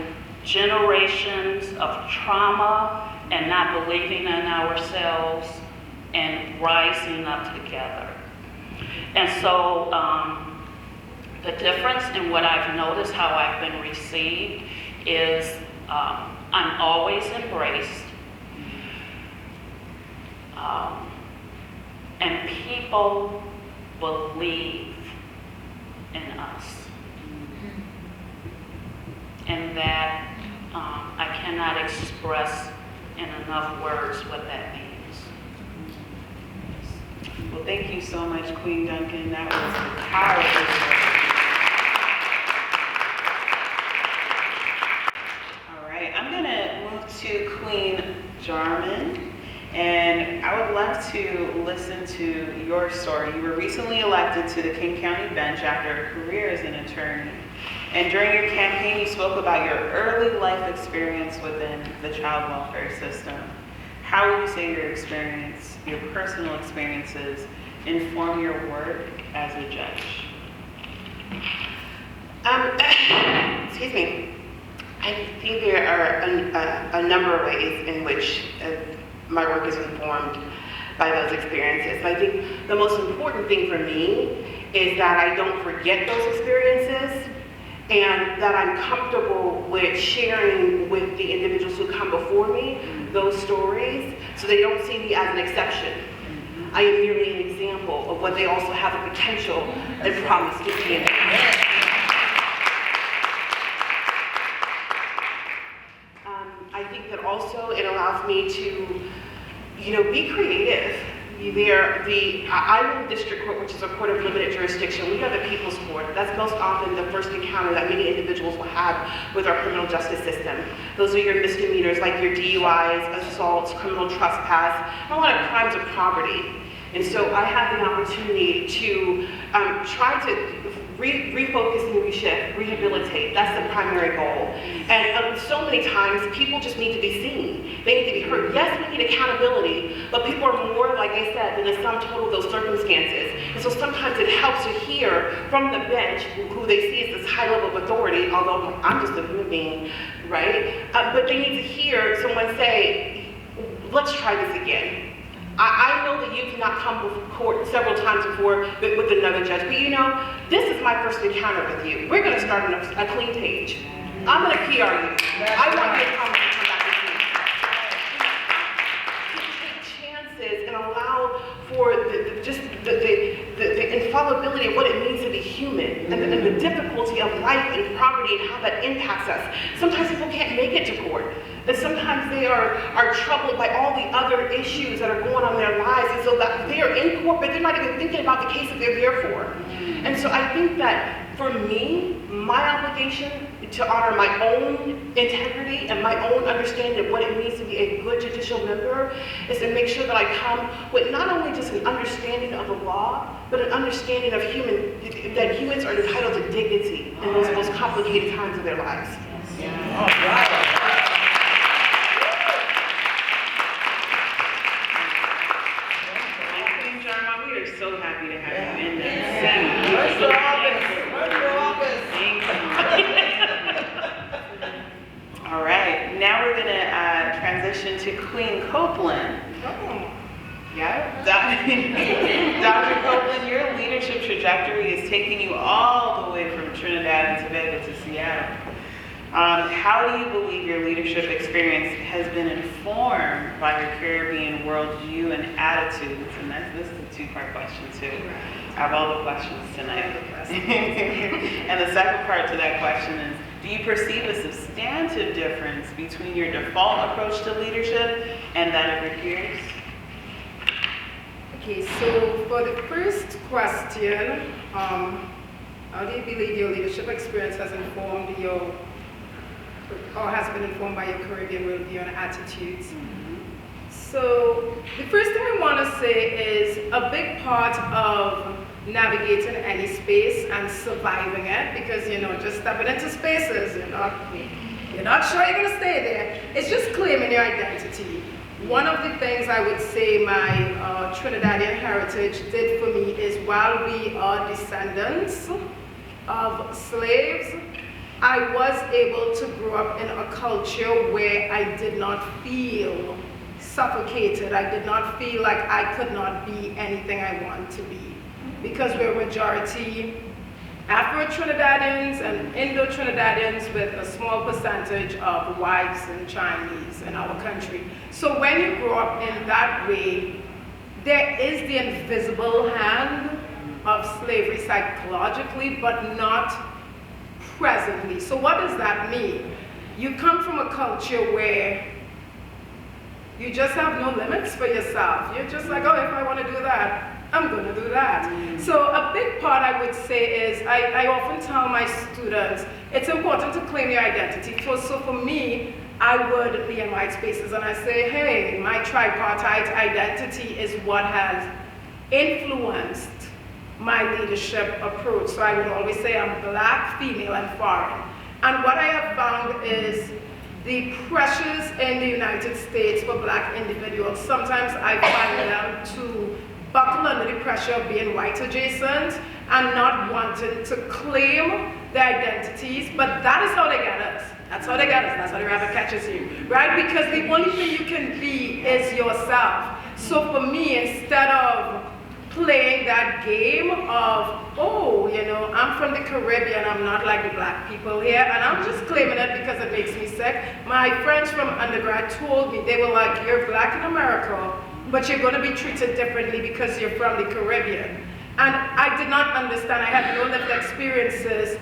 generations of trauma and not believing in ourselves and rising up together. And so the difference in what I've noticed, how I've been received, is I'm always embraced. And people believe in us. And that I cannot express in enough words what that means. Well, thank you so much, Queen Duncan. That was powerful. All right, I'm gonna move to Queen Jarman. And I would love to listen to your story. You were recently elected to the King County bench after a career as an attorney. And during your campaign, you spoke about your early life experience within the child welfare system. How would you say your experience, your personal experiences, inform your work as a judge? Excuse me. I think there are a number of ways in which my work is informed by those experiences. But I think the most important thing for me is that I don't forget those experiences and that I'm comfortable with sharing with the individuals who come before me those stories so they don't see me as an exception. I am merely an example of what they also have the potential and promise to be. I think that also it allows me to, be creative. I'm in district court, which is a court of limited jurisdiction. We are the people's court. That's most often the first encounter that many individuals will have with our criminal justice system. Those are your misdemeanors, like your DUIs, assaults, criminal trespass, and a lot of crimes of property. And so I have the opportunity to try to refocus and reshift, rehabilitate. That's the primary goal. And so many times, people just need to be seen. They need to be heard. Yes, we need accountability, but people are more, like I said, than the sum total of those circumstances. And so sometimes it helps to hear from the bench who they see as this high level of authority, although I'm just a human being, right? But they need to hear someone say, let's try this again. I know that you've not come before court several times before with another judge, but this is my my first encounter with you. We're gonna start on a clean page. I'm gonna PR you. I want you to come back with me. Take chances and allow for the infallibility of what it means to be human and the difficulty of life and property and how that impacts us. Sometimes people can't make it to court. And sometimes they are troubled by all the other issues that are going on in their lives. And so that they are in court, but they're not even thinking about the case that they're there for. And so I think that for me, my obligation to honor my own integrity and my own understanding of what it means to be a good judicial member is to make sure that I come with not only just an understanding of the law, but an understanding of that humans are entitled to dignity in those most complicated times of their lives. All right. We are so happy to have you in the Senate. Run for office. Run for office. All right, now we're going to transition to Queen Copeland. Yeah, Dr. Copeland, your leadership trajectory is taking you all the way from Trinidad and Tobago to Seattle. How do you believe your leadership experience has been informed by your Caribbean worldview and attitudes? And this is a two-part question too. I have all the questions tonight. And the second part to that question is, do you perceive a substantive difference between your default approach to leadership and that of your peers? Okay, so for the first question, how do you believe your leadership experience has informed your, or has been informed by your Caribbean worldview and attitudes? So the first thing I want to say is a big part of navigating any space and surviving it, because just stepping into spaces, you're not sure you're going to stay there. It's just claiming your identity. One of the things I would say my Trinidadian heritage did for me is, while we are descendants of slaves, I was able to grow up in a culture where I did not feel suffocated. I did not feel like I could not be anything I want to be, because we're majority Afro-Trinidadians and Indo-Trinidadians with a small percentage of whites and Chinese in our country. So when you grow up in that way, there is the invisible hand of slavery psychologically, but not presently. So what does that mean? You come from a culture where you just have no limits for yourself. You're just like, oh, if I want to do that, I'm going to do that. So a big part I would say is, I often tell my students, it's important to claim your identity. So for me, I would be in white spaces and I say, hey, my tripartite identity is what has influenced my leadership approach. So I would always say I'm Black, female, and foreign. And what I have found is the pressures in the United States for Black individuals, sometimes I find them to buckle under the pressure of being white adjacent and not wanting to claim their identities, but that is how they get us. That's how they get us. That's how the rabbit catches you, right? Because the only thing you can be is yourself. So for me, instead of playing that game of, oh, I'm from the Caribbean, I'm not like the Black people here, and I'm just claiming it because it makes me sick. My friends from undergrad told me, they were like, you're Black in America, but you're going to be treated differently because you're from the Caribbean. And I did not understand. I had no lived experiences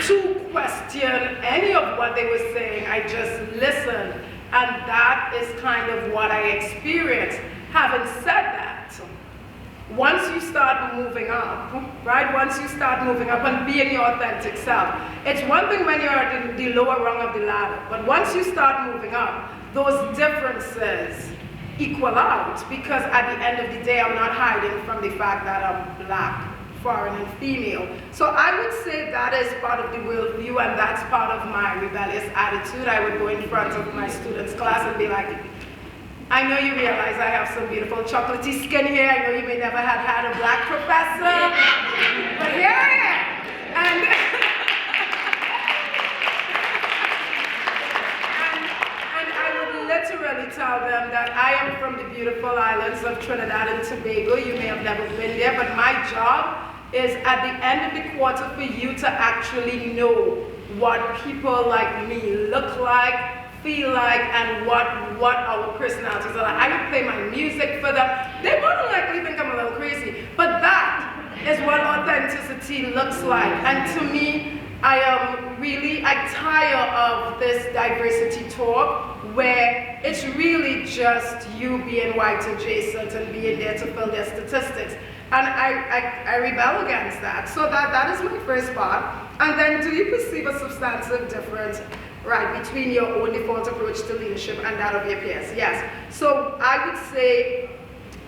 to question any of what they were saying. I just listened. And that is kind of what I experienced. Having said that, once you start moving up, right? Once you start moving up and being your authentic self, it's one thing when you're at the lower rung of the ladder, but once you start moving up, those differences equal out, because at the end of the day, I'm not hiding from the fact that I'm Black, foreign, and female. So I would say that is part of the worldview, and that's part of my rebellious attitude. I would go in front of my students' class and be like, I know you realize I have some beautiful chocolatey skin here. I know you may never have had a Black professor, but here I am. And I would literally tell them that I am from the beautiful islands of Trinidad and Tobago. You may have never been there, but my job is at the end of the quarter for you to actually know what people like me look like, feel like, and what our personalities are like. I would play my music for them. They more than likely think I'm a little crazy, but that is what authenticity looks like. And to me, I tire of this diversity talk where it's really just you being white adjacent and being there to fill their statistics. And I rebel against that. So that is my first part. And then, do you perceive a substantive difference, right, between your own default approach to leadership and that of your peers? Yes. So I would say,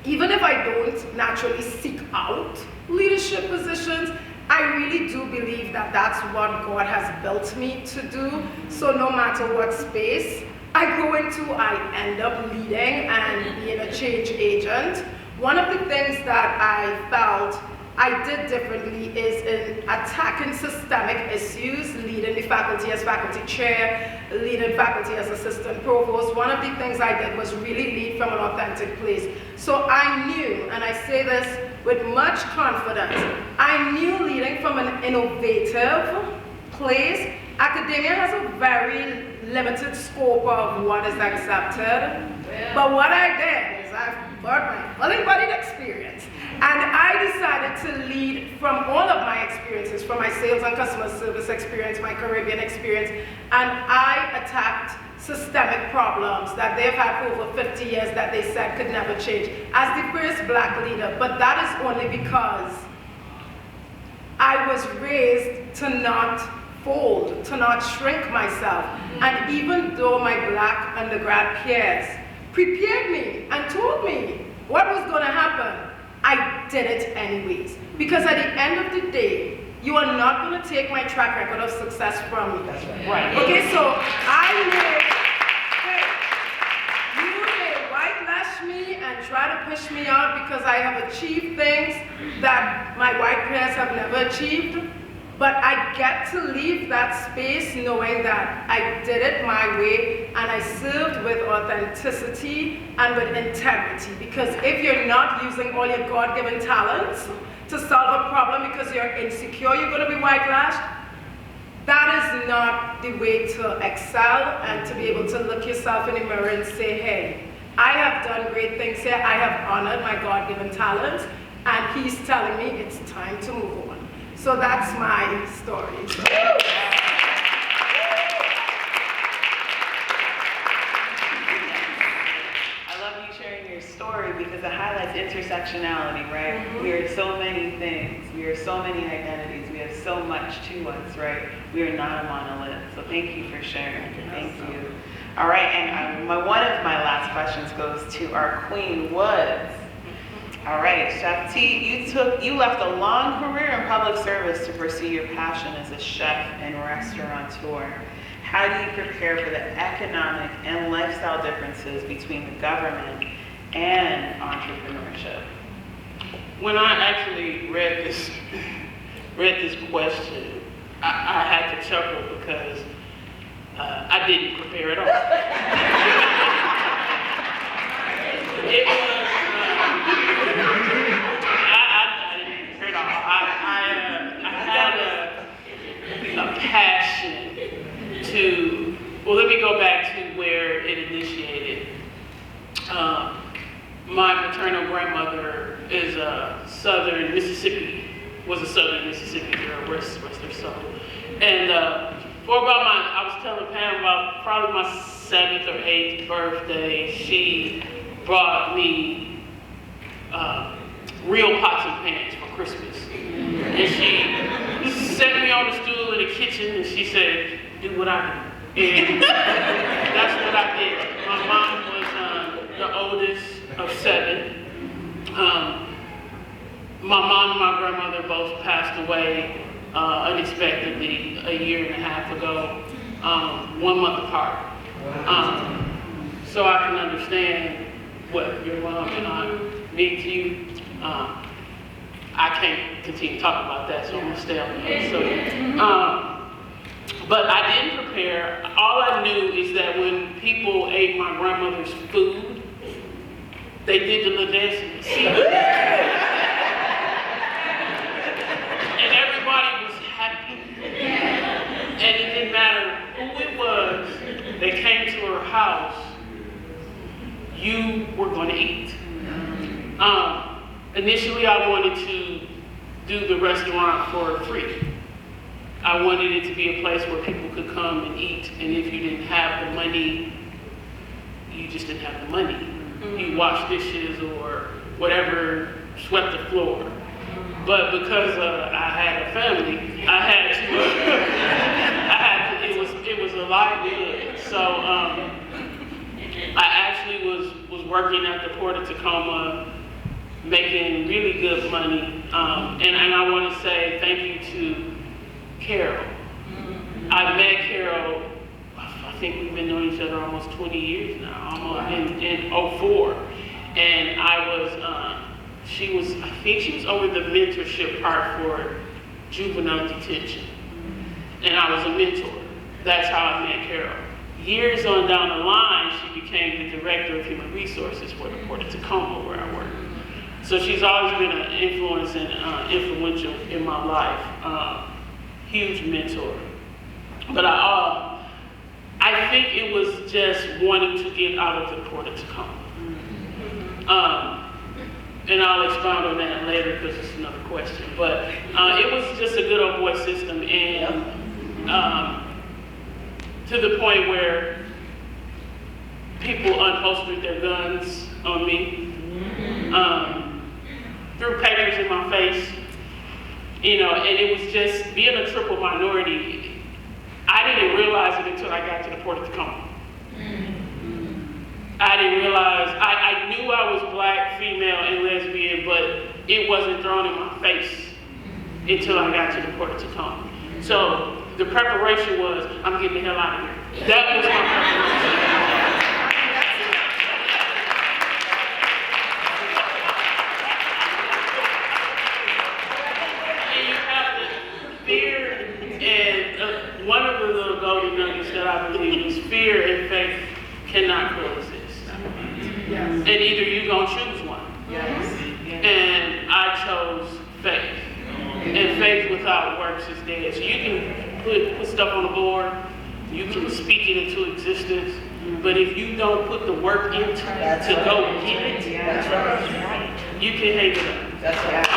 even if I don't naturally seek out leadership positions, I really do believe that that's what God has built me to do. So no matter what space I go into, I end up leading and being a change agent. One of the things that I felt I did differently is in attacking systemic issues, leading the faculty as faculty chair, leading faculty as assistant provost. One of the things I did was really lead from an authentic place. So I knew, and I say this with much confidence, I knew leading from an innovative place. Academia has a very limited scope of what is accepted. But what I did is I've got my fully-bodied experience, and I decided to lead from all of my experiences, from my sales and customer service experience, my Caribbean experience, and I attacked systemic problems that they've had for over 50 years that they said could never change as the first Black leader. But that is only because I was raised to not fold, to not shrink myself. And even though my Black undergrad peers prepared me and told me what was going to happen, I did it anyways. Because at the end of the day, you are not going to take my track record of success from me. That's right. Okay, so you may whitelash me and try to push me out because I have achieved things that my white peers have never achieved. But I get to leave that space knowing that I did it my way and I served with authenticity and with integrity. Because if you're not using all your God-given talents to solve a problem because you're insecure, you're going to be whitelashed, that is not the way to excel and to be able to look yourself in the mirror and say, hey, I have done great things here, I have honored my God-given talents, and he's telling me it's time to move on. So that's my story. I love you sharing your story because it highlights intersectionality, right? Mm-hmm. We are so many things. We are so many identities. We have so much to us, right? We are not a monolith. So thank you for sharing. Thank you. All right, and one of my last questions goes to our Queen Woods. All right, Chef T, you left a long career in public service to pursue your passion as a chef and restaurateur. How do you prepare for the economic and lifestyle differences between the government and entrepreneurship? When I actually read this question, I had to chuckle because I didn't prepare at all. It was. I didn't prepare at all. I had a passion to. Well, let me go back to where it initiated. My maternal grandmother is a Southern Mississippi girl, rest her soul. And for about I was telling Pam about probably my 7th or 8th birthday, she brought me real pots and pans for Christmas. And she set me on the stool in the kitchen and she said, do what I do. And that's what I did. My mom was the oldest of 7. My mom and my grandmother both passed away unexpectedly a year and a half ago, 1 month apart. So I can understand what your mom and I mean to you. I can't continue to talk about that, so I'm gonna stay on the subject. But I didn't prepare. All I knew is that when people ate my grandmother's food, they did the little dancing. you were going to eat. Initially, I wanted to do the restaurant for free. I wanted it to be a place where people could come and eat, and if you didn't have the money, you just didn't have the money. You washed dishes or whatever, swept the floor. But because I had a family, I had to, it was a livelihood. So I actually was working at the Port of Tacoma, making really good money. And I want to say thank you to Carol. I met Carol, I think we've been knowing each other almost 20 years now, almost in 04. And I think she was over the mentorship part for juvenile detention. And I was a mentor. That's how I met Carol. Years on down the line, she became the director of human resources for the Port of Tacoma, where I work. So she's always been an influence and influential in my life. Huge mentor. But I think it was just wanting to get out of the Port of Tacoma. And I'll expound on that later because it's another question. But it was just a good old boy system, and to the point where people unholstered their guns on me, threw papers in my face, and it was just being a triple minority. I didn't realize it until I got to the Port of Tacoma. I didn't realize, I knew I was black, female, and lesbian, but it wasn't thrown in my face until I got to the Port of Tacoma. So the preparation was, I'm getting the hell out of here. That was my preparation. And you have to fear, and one of the little golden nuggets that I believe is fear and faith cannot coexist. And either you're going to choose one. Yes. And I chose faith. And faith without works is dead. So you can put stuff on the board, you can speak it into existence, but if you don't put the work into it to go get it, you can hang it up. That's right.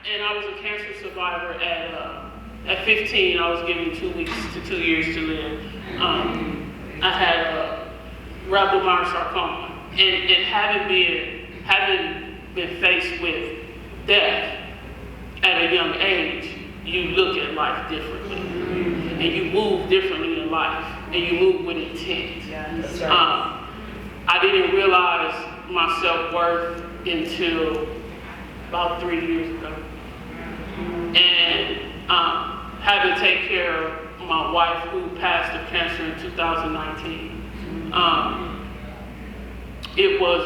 And I was a cancer survivor at 15, I was given 2 weeks to 2 years to live. I had rhabdomyosarcoma, and having been faced with death at a young age, you look at life differently, and you move differently in life, and you move with intent. Yeah, that's right. I didn't realize my self-worth until about 3 years ago, and having to take care of my wife who passed of cancer in 2019. It was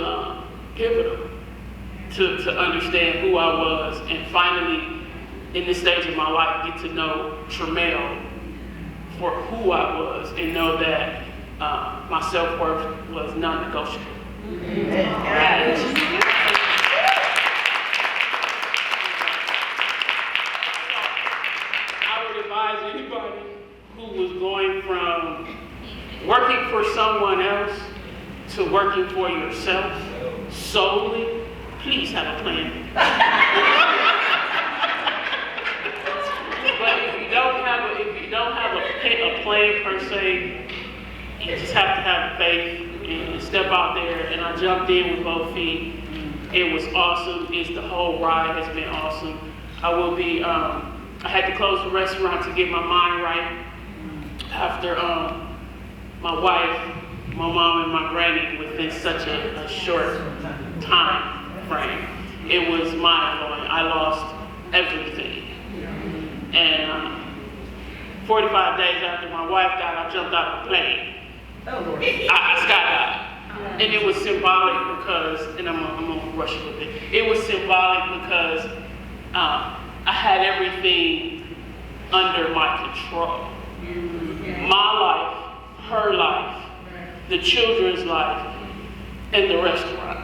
pivotal to understand who I was, and finally, in this stage of my life, get to know Tremel for who I was, and know that my self-worth was non-negotiable. Anybody who was going from working for someone else to working for yourself solely, please have a plan. But if you don't have a plan per se, you just have to have faith and step out there. And I jumped in with both feet. It was awesome. The whole ride has been awesome. I had to close the restaurant to get my mind right after my wife, my mom, and my granny within such a short time frame. It was mind-blowing. I lost everything. And 45 days after my wife died, I jumped out of the plane. I skydived. And it was symbolic because, and I'm gonna rush a little bit. It was symbolic because I had everything under my control. My life, her life, the children's life, and the restaurant.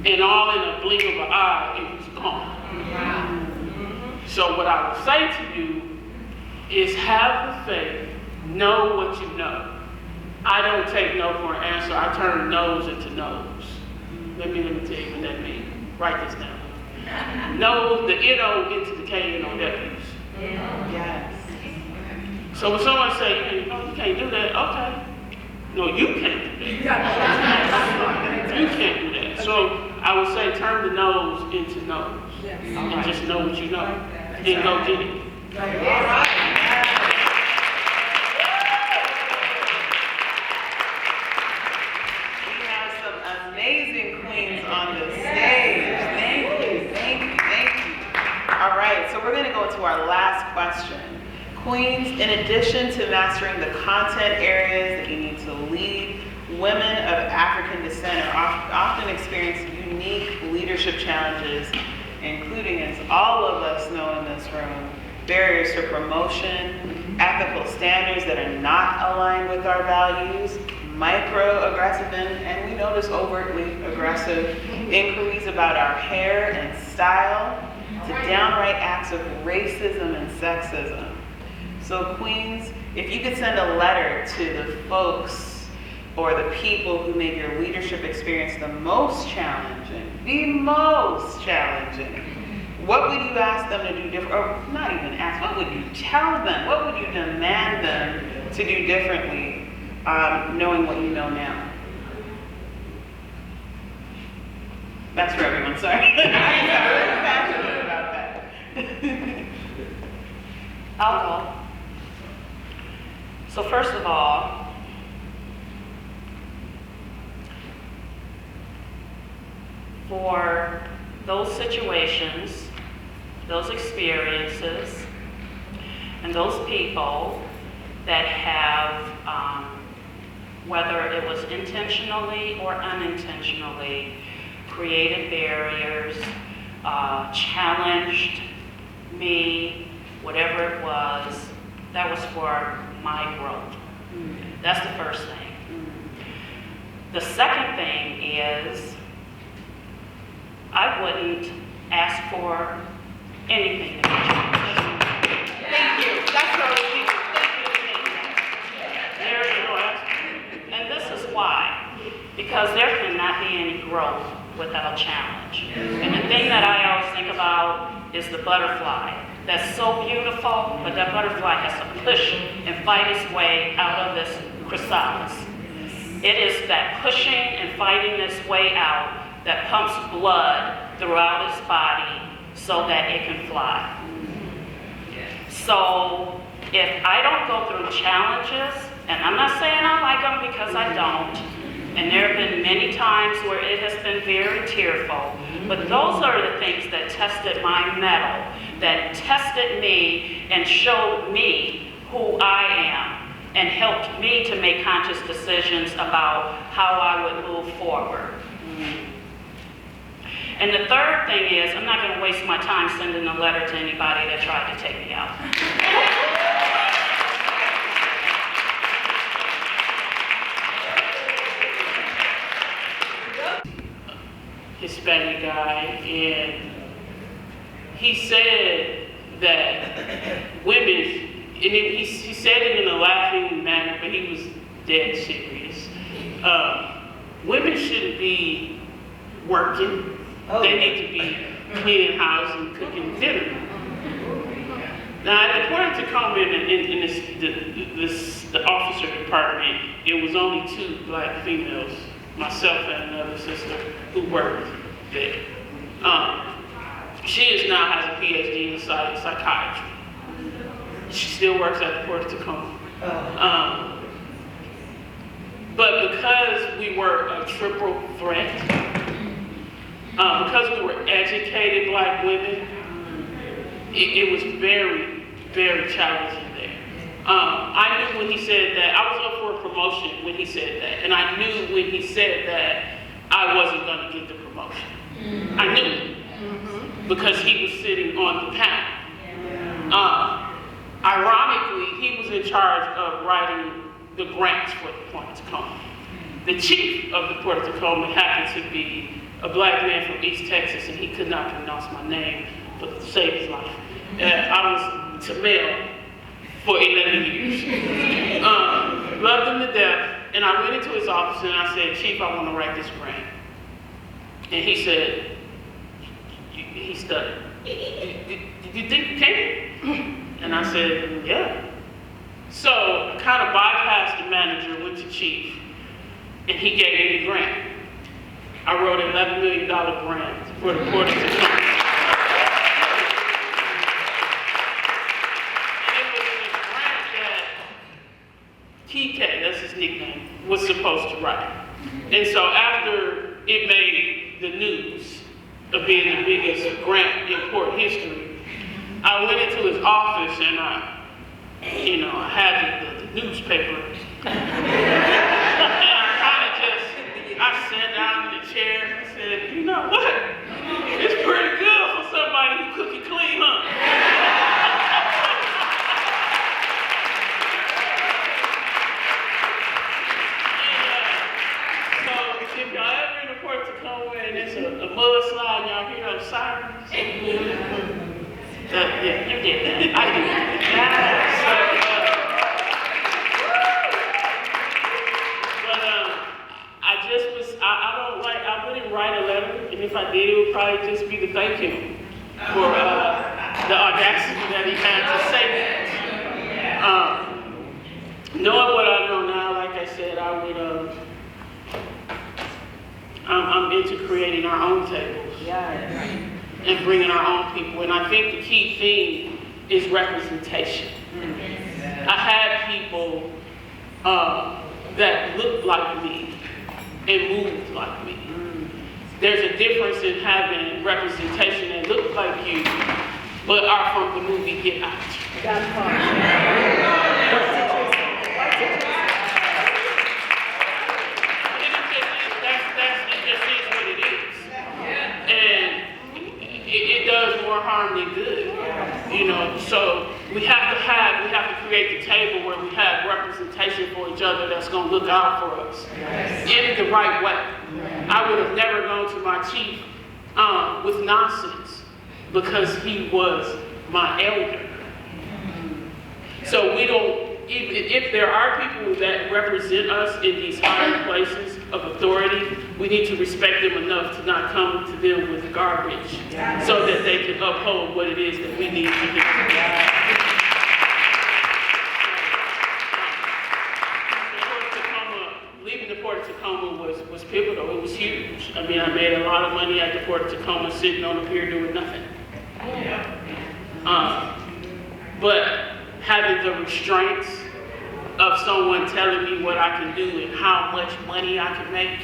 And all in a blink of an eye, it was gone. So what I would say to you is have the faith know what you know. I don't take no for an answer. I turn no's into no's. Let me tell you what that means. Write this down. No, the N-O into the K-N-O-Ws. Yes. So when someone say, oh, you can't do that, okay. No, you can't do that. You can't do that. So I would say turn the no's into no's. And just know what you know. And go get it. All right. We have some amazing queens on the stage. Thank you, thank you, thank you. All right, so we're gonna go into our last question. Queens, in addition to mastering the content areas that you need to lead, women of African descent are often experience unique leadership challenges, including, as all of us know in this room, barriers to promotion, ethical standards that are not aligned with our values, microaggressive and we notice overtly aggressive inquiries about our hair and style, to downright acts of racism and sexism. So queens, if you could send a letter to the folks or the people who make your leadership experience the most challenging, what would you ask them to do different, or not even ask, what would you tell them? What would you demand them to do differently, knowing what you know now? That's for everyone, sorry. I'm very passionate about that. I'll go. So first of all, for those situations, those experiences, and those people that have, whether it was intentionally or unintentionally, created barriers, challenged me, whatever it was, that was for my growth. That's the first thing. The second thing is, I wouldn't ask for anything to be changed. Thank you. That's what I was thinking. There is no ask. And this is why. Because there cannot be any growth without challenge. And the thing that I always think about is the butterfly. That's so beautiful, but that butterfly has to push and fight its way out of this chrysalis. It is that pushing and fighting its way out that pumps blood throughout its body so that it can fly. So if I don't go through challenges, and I'm not saying I like them because I don't, and there have been many times where it has been very tearful, but those are the things that tested my mettle, that tested me and showed me who I am, and helped me to make conscious decisions about how I would move forward. And the third thing is, I'm not going to waste my time sending a letter to anybody that tried to take me out. Hispanic guy, and he said that women, and he said it in a laughing manner, but he was dead serious. Women shouldn't be working. They need to be cleaning house and cooking dinner. Now, at the Port of Tacoma, in the officer department, it was only 2 black females, myself and another sister, who worked there. She now has a PhD in psychiatry. She still works at the Port of Tacoma. But because we were a triple threat, because we were educated black women, it was very, very challenging there. I knew when he said that, I was up for a promotion when he said that, and I knew when he said that I wasn't going to get the promotion. I knew it, because he was sitting on the panel. Ironically, he was in charge of writing the grants for the Port of Tacoma. The chief of the Port of Tacoma happened to be a black man from East Texas, and he could not pronounce my name to save his life. I was Tamil for 11 years. Loved him to death. And I went into his office and I said, Chief, I want to write this grant. And he said, he stuttered, you think you can? And I said, yeah. So I kind of bypassed the manager, went to Chief, and he gave me the grant. I wrote an $11 million grant for the Port of Tacoma. TK, that's his nickname, was supposed to write. And so after it made the news of being the biggest grant in port history, I went into his office and I had the newspaper. And I sat down in the chair and I said, you know what? It's pretty good for somebody who cook and clean, huh? If y'all ever in the Port of Tacoma and it's a mudslide, y'all hear those sirens? Yeah, you did that. I did that. I wouldn't write a letter, and if I did, it would probably just be to thank him for the audacity that he had to say that. Knowing what I know now, like I said, I would, I'm into creating our own tables and bringing our own people. And I think the key thing is representation. I had people that looked like me and moved like me. There's a difference in having representation that looks like you, but are from the movie Get Out. That part. It does more harm than good, you know. So we have to create the table where we have representation for each other that's going to look out for us in the right way. I would have never gone to my chief with nonsense because he was my elder. So we don't. If there are people that represent us in these higher places of authority, we need to respect them enough to not come to them with garbage so that they can uphold what it is that we need to do. Leaving the Port of Tacoma was pivotal. It was huge. I mean, I made a lot of money at the Port of Tacoma sitting on the pier doing nothing. But having the restraints of someone telling me what I can do and how much money I can make.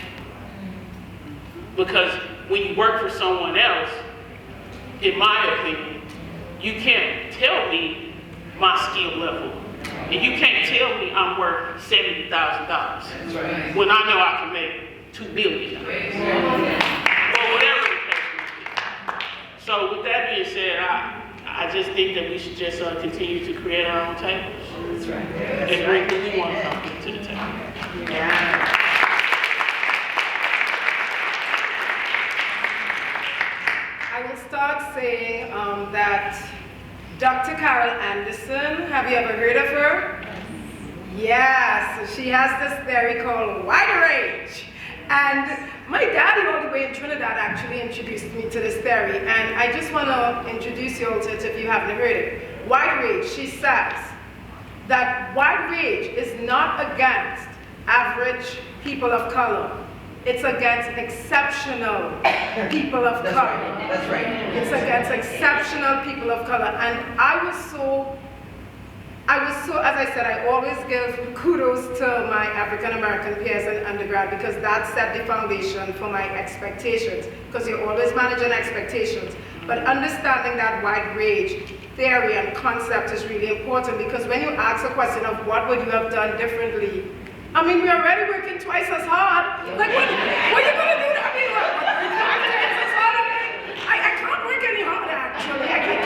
Because when you work for someone else, in my opinion, you can't tell me my skill level. And you can't tell me I'm worth $70,000 when I know I can make $2 million. Or whatever the case may be. So with that being said, I just think that we should just continue to create our own tables. That's right. And bring who we want to come to the table. Yeah. I will start saying that Dr. Carol Anderson, have you ever heard of her? Yes, she has this theory called wide range. And my daddy all the way in Trinidad actually introduced me to this theory, and I just want to introduce you all to it if you haven't heard it. Wide range, she says that wide range is not against average people of color. It's against exceptional people of color. That's right. It's against exceptional people of color. And I was so, as I said, I always give kudos to my African-American peers in undergrad because that set the foundation for my expectations, because you're always managing expectations. But understanding that wide range theory and concept is really important, because when you ask a question of what would you have done differently, I mean, we're already working twice as hard. Like, what are you going to do? I mean, what, 5 times as hard? I can't work any harder, actually. I can't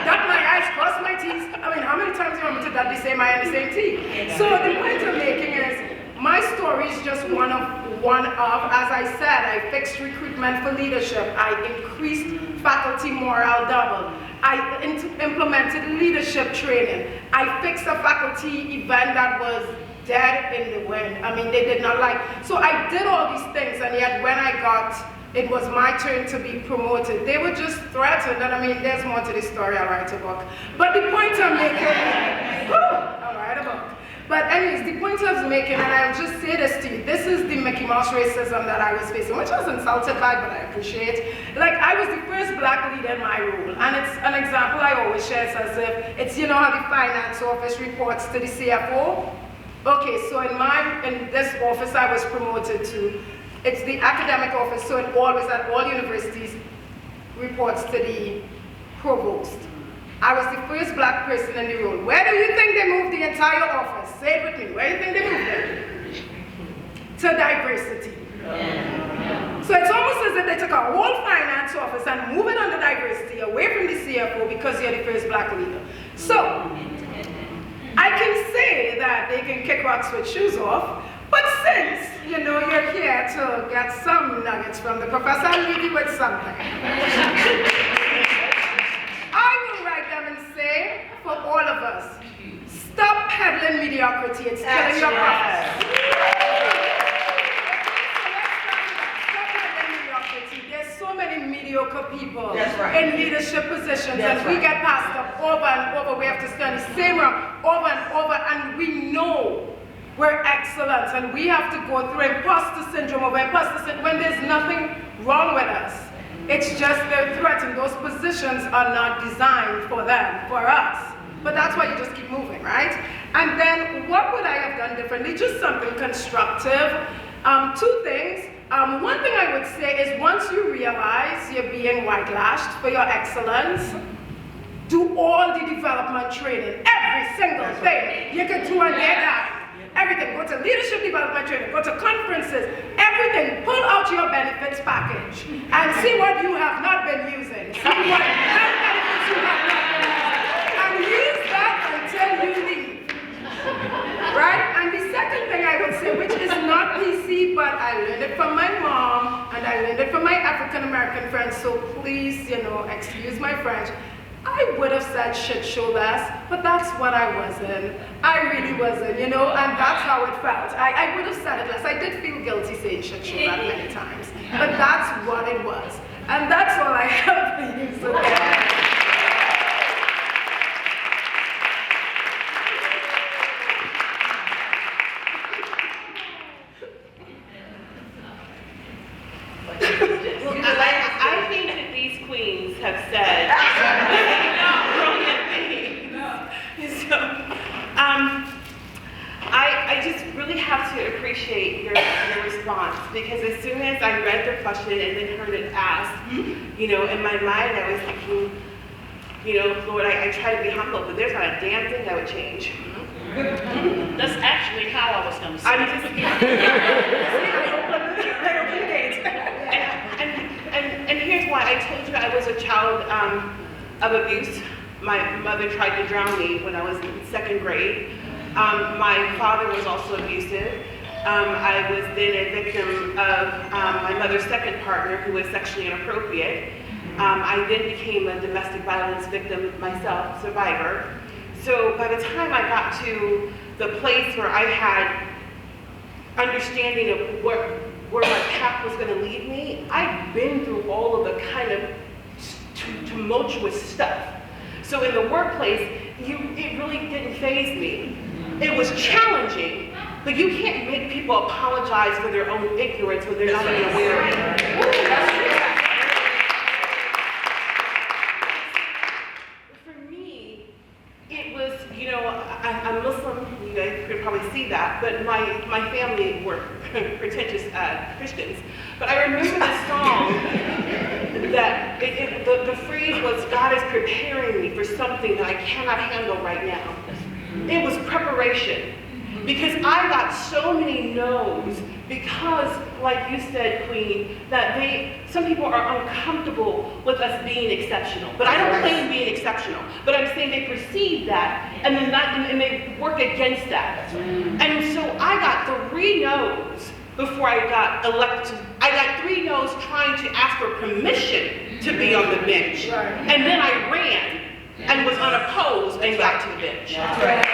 dot my I's, cross my T's. I mean, how many times do you want me to dot the same I and the same T? So the point I'm making is, my story is just one of, as I said, I fixed recruitment for leadership. I increased faculty morale double. I implemented leadership training. I fixed a faculty event that was dead in the wind. I mean, they did not like. So I did all these things, and yet when it was my turn to be promoted, they were just threatened. And I mean, there's more to the story, I'll write a book. But the point I'm making, I'll write a book. But anyways, the point I was making, and I'll just say this to you, this is the Mickey Mouse racism that I was facing, which I was insulted by, but I appreciate. Like, I was the first black leader in my role, and it's an example I always share. It's as if, it's, you know how the finance office reports to the CFO? Okay, so in this office I was promoted to, it's the academic office, so it always, at all universities, reports to the provost. I was the first black person in the role. Where do you think they moved the entire office? Say it with me. Where do you think they moved it? To diversity. So it's almost as if they took a whole finance office and moved it under diversity away from the CFO because you're the first black leader. So I can say that they can kick rocks with shoes off, but since, you know, you're here to get some nuggets from the professor, I'll leave you with something. I will write them and say, for all of us, stop peddling mediocrity. It's killing your profits. Stop peddling mediocrity. There's so many mediocre people in leadership positions, and we get passed up over and over. We have to stand the same round over and over, and we know we're excellent, and we have to go through imposter syndrome over imposter syndrome when there's nothing wrong with us. It's just they're threatened. Those positions are not designed for them, for us. But that's why you just keep moving, right? And then what would I have done differently? Just something constructive. Two things. One thing I would say is once you realize you're being white-lashed for your excellence, do all the development training, every single thing you can do and get that. Everything, go to leadership development training, go to conferences, everything. Pull out your benefits package and see what you have not been using. See what benefits you have not been using. And use that until you leave. Right? And the second thing I would say, which is not PC, but I learned it from my mom, and I learned it from my African American friends, so please, you know, excuse my French. I would have said shit show less, but that's what I wasn't. I really wasn't, you know, and that's how it felt. I would have said it less. I did feel guilty saying shit show that many times, but that's what it was. And that's all I have for you today. I think that these queens have said brilliant things. So, I just really have to appreciate your response, because as soon as I read the question and then heard it asked, you know, in my mind I was thinking, you know, Lord, I try to be humble, but there's not a damn thing I would change. That's actually how I was going to say I'm it. just and here's why. I told you I was a child of abuse. My mother tried to drown me when I was in 2nd grade. My father was also abusive. I was then a victim of my mother's second partner, who was sexually inappropriate. I then became a domestic violence victim myself, survivor. So by the time I got to the place where I had understanding of where my path was going to lead me, I'd been through all of the kind of tumultuous stuff. So in the workplace, it really didn't faze me. It was challenging, but you can't make people apologize for their own ignorance when they're not even aware of it. For me, it was, you know, I'm Muslim, you guys could probably see that, but my family were pretentious Christians. But I remember this song that the phrase was, God is preparing me for something that I cannot handle right now. It was preparation, because I got so many no's, because, like you said, Queen, that some people are uncomfortable with us being exceptional. But I don't claim being exceptional, but I'm saying they perceive that, and then and they work against that. And so I got 3 no's before I got elected. I got 3 no's trying to ask for permission to be on the bench. Right. And then I ran and was unopposed and got to the bench. That's right.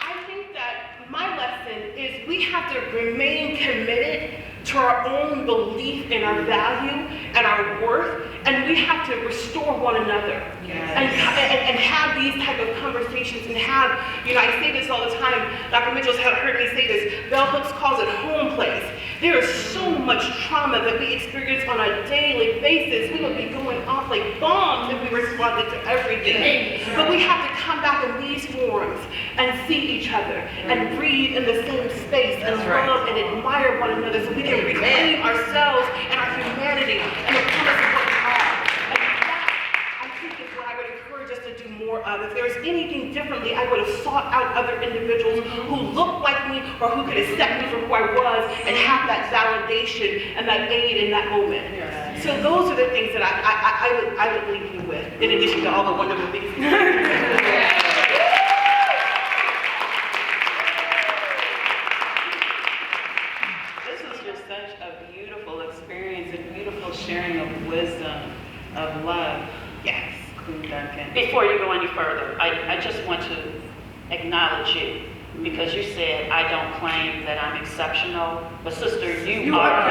I think that my lesson is we have to remain committed to our own belief in our value and our worth, and we have to restore one another. And have these type of conversations and have, I say this all the time, Dr. Mitchell's heard me say this, Bell Hooks calls it home place. There is so much trauma that we experience on a daily basis. We would be going off like bombs if we responded to everything. But we have to come back in these forums and see each other and breathe in the same space and love and admire one another so we can reclaim ourselves and our humanity and the promise of what we are. And that, I think, is what I would encourage us to do more of. If there was anything differently, I would have sought out other individuals who looked like me or who could accept me for who I was and have that validation and that aid in that moment. So those are the things that I would leave you with, in addition to all the wonderful things. This was just such a beautiful experience, a beautiful sharing of wisdom, of love. Yes. Queen Duncan. Before you go any further, I just want to acknowledge you because you said I don't claim that I'm exceptional, but sister, you are.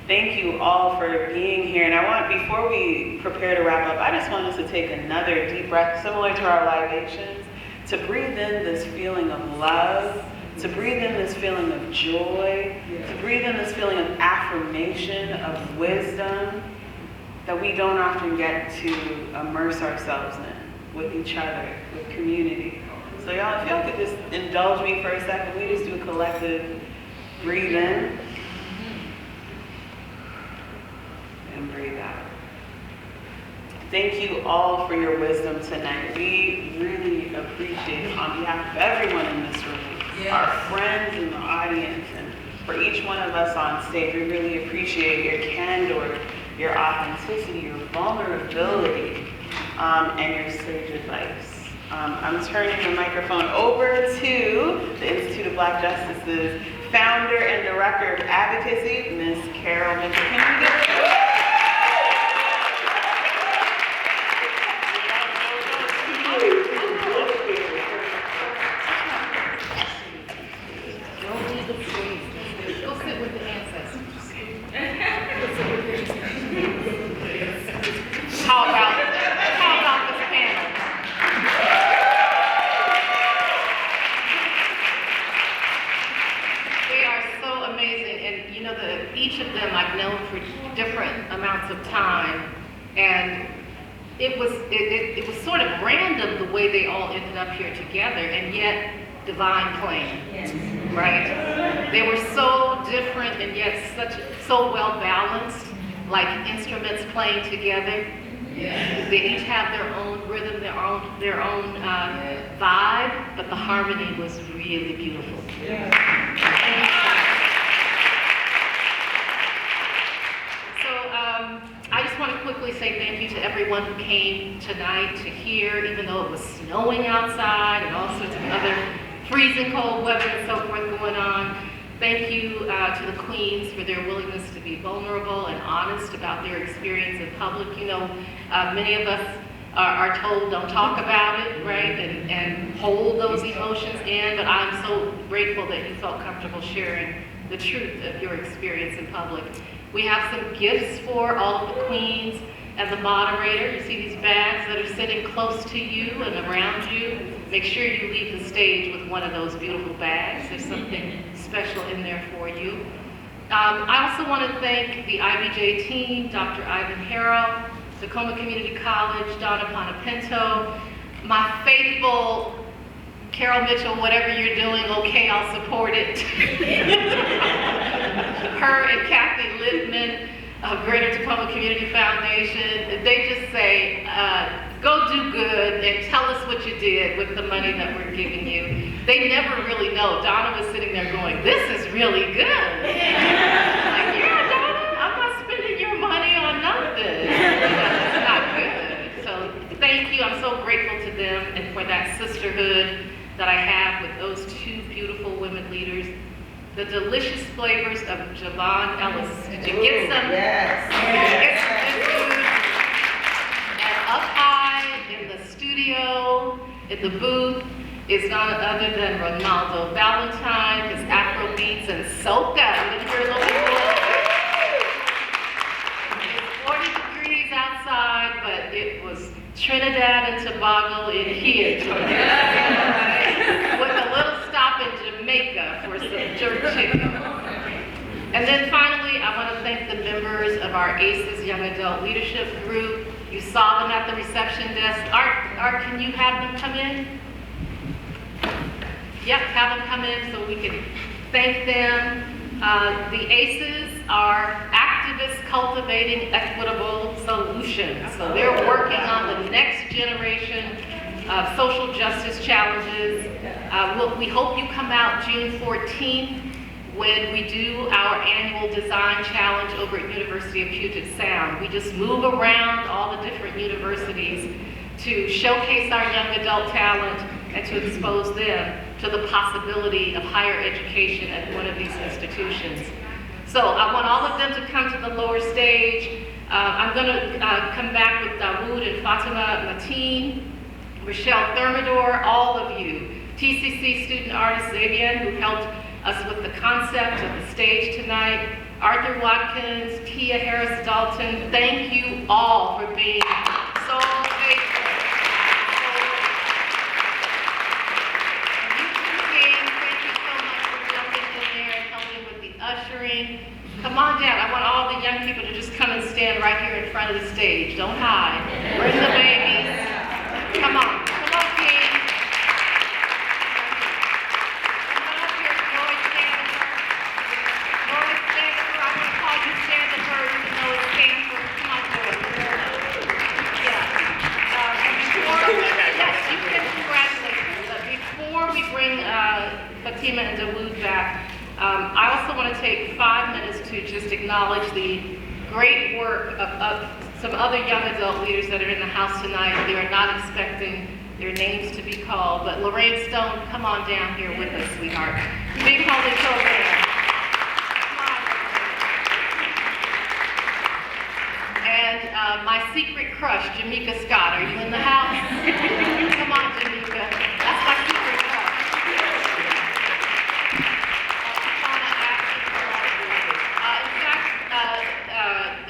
Thank you all for being here. And I want, before we prepare to wrap up, I just want us to take another deep breath, similar to our libations, to breathe in this feeling of love, to breathe in this feeling of joy, to breathe in this feeling of affirmation, of wisdom that we don't often get to immerse ourselves in with each other, with community. So y'all, if y'all could just indulge me for a second, we just do a collective breathe in and breathe out. Thank you all for your wisdom tonight. We really appreciate, on behalf of everyone in this room, our friends in the audience, and for each one of us on stage, we really appreciate your candor, your authenticity, your vulnerability, and your sage advice. I'm turning the microphone over to the Institute of Black Justice's founder and director of advocacy, Ms. Carol Mitchell. Can you give her How about this panel? They are so amazing, and each of them I've known for different amounts of time, and it was sort of random the way they all ended up here together, and yet divine plan. Yes. Right? They were so different and yet so well balanced, like instruments playing together. Yes. They each have their own rhythm, their own vibe, but the harmony was really beautiful. Yes. I just want to quickly say thank you to everyone who came tonight to hear, even though it was snowing outside and all sorts of other freezing cold weather and so forth going on. Thank you to the Queens for their willingness to be vulnerable and honest about their experience in public. Many of us are told don't talk about it, right, and hold those emotions in, but I'm so grateful that you felt comfortable sharing the truth of your experience in public. We have some gifts for all of the Queens and the moderator. You see these bags that are sitting close to you and around you. Make sure you leave the stage with one of those beautiful bags. There's something special in there for you. I also want to thank the IBJ team, Dr. Ivan Harrell, Tacoma Community College, Donna Panapinto, my faithful Carol Mitchell, whatever you're doing, okay, I'll support it. Her and Kathy Littman of Greater Tacoma Community Foundation, they just say, go do good and tell us what you did with the money that we're giving you. They never really know. Donna was sitting there going, this is really good. I'm like, yeah, Donna, I'm not so grateful to them and for that sisterhood that I have with those two beautiful women leaders. The delicious flavors of Javon Ellis. Did you get some? Yes. Did you get some good food? And up high in the studio, in the booth, is none other than Ronaldo Valentine, his Afro beats and soca. We didn't hear a little bit more. It's 40 degrees outside, but it was Trinidad and Tobago in here with a little stop in Jamaica for some jerk chicken. And then finally, I want to thank the members of our ACES Young Adult Leadership Group. You saw them at the reception desk. Art, can you have them come in? Yep, have them come in so we can thank them. The ACES are activists cultivating equitable solutions. So they're working on the next generation of social justice challenges. We hope you come out June 14th when we do our annual design challenge over at University of Puget Sound. We just move around all the different universities to showcase our young adult talent and to expose them to the possibility of higher education at one of these institutions. So I want all of them to come to the lower stage. I'm gonna come back with Dawood and Fatima Mateen, Rochelle Thermidor, all of you. TCC student artist Xavier, who helped us with the concept of the stage tonight. Arthur Watkins, Tia Harris Dalton, thank you all for being so faithful. Ushering. Come on down. I want all the young people to just come and stand right here in front of the stage. Don't hide. Bring the babies. Come on. Come on, King. Come on up here, Lloyd Stanford. Lloyd Stanford, I'm going to call you Stanford even though it's Stanford. Come on, Lloyd. Yeah. And yes, you can congratulate them. But before we bring Fatima and Dawood back, I also want to take 5 minutes to just acknowledge the great work of some other young adult leaders that are in the house tonight. They are not expecting their names to be called, but Lorraine Stone, come on down here with us, sweetheart. Big holy children. And my secret crush, Jamaica Scott. Are you in the house? Come on, Jamaica. That's my secret crush.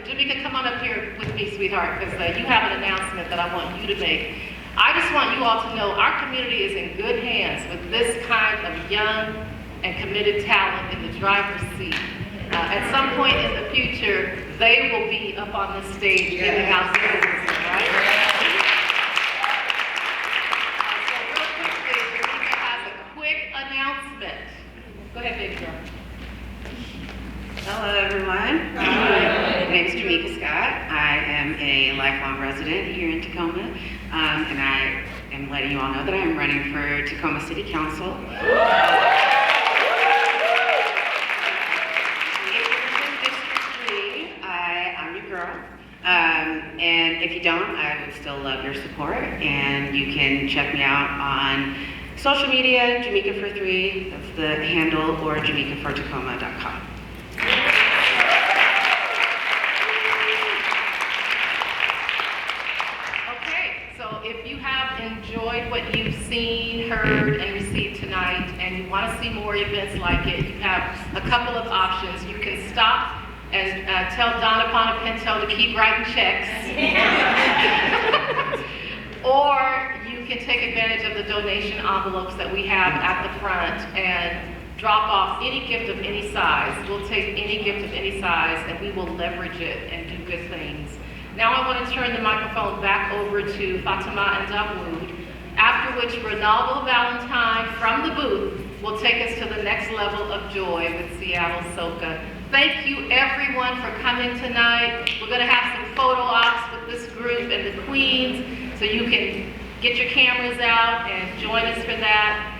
Jamaica, come on up here with me, sweetheart, because you have an announcement that I want you to make. I just want you all to know our community is in good hands with this kind of young and committed talent in the driver's seat. At some point in the future, they will be up on the stage giving out services, right? So real quickly, Jamaica has a quick announcement. Go ahead, baby girl. Hello, everyone. My name is Jamaica Scott. I am a lifelong resident here in Tacoma, and I am letting you all know that I am running for Tacoma City Council. If you're in District 3, I'm your girl. And if you don't, I would still love your support, and you can check me out on social media, Jamaica for 3, that's the handle, or jamaicafortacoma.com. If you have enjoyed what you've seen, heard, and received tonight, and you want to see more events like it, you have a couple of options. You can stop and tell Donna Pinto to keep writing checks. Or you can take advantage of the donation envelopes that we have at the front and drop off any gift of any size. We'll take any gift of any size and we will leverage it and do good things. Now I want to turn the microphone back over to Fatima and Dawood, after which Ronaldo Valentine from the booth will take us to the next level of joy with Seattle Soca. Thank you everyone for coming tonight. We're going to have some photo ops with this group and the queens, so you can get your cameras out and join us for that.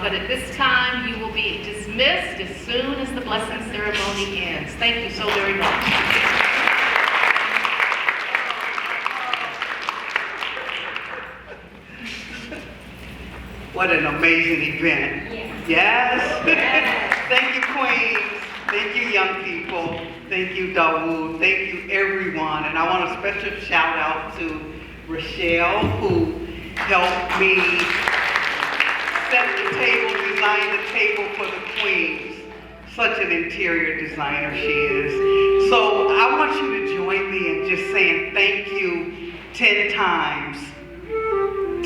But at this time, you will be dismissed as soon as the blessing ceremony ends. Thank you so very much. What an amazing event. Yes? Thank you, Queens. Thank you, young people. Thank you, Dawood. Thank you, everyone. And I want a special shout out to Rochelle, who helped me set the table, design the table for the Queens. Such an interior designer she is. So I want you to join me in just saying thank you 10 times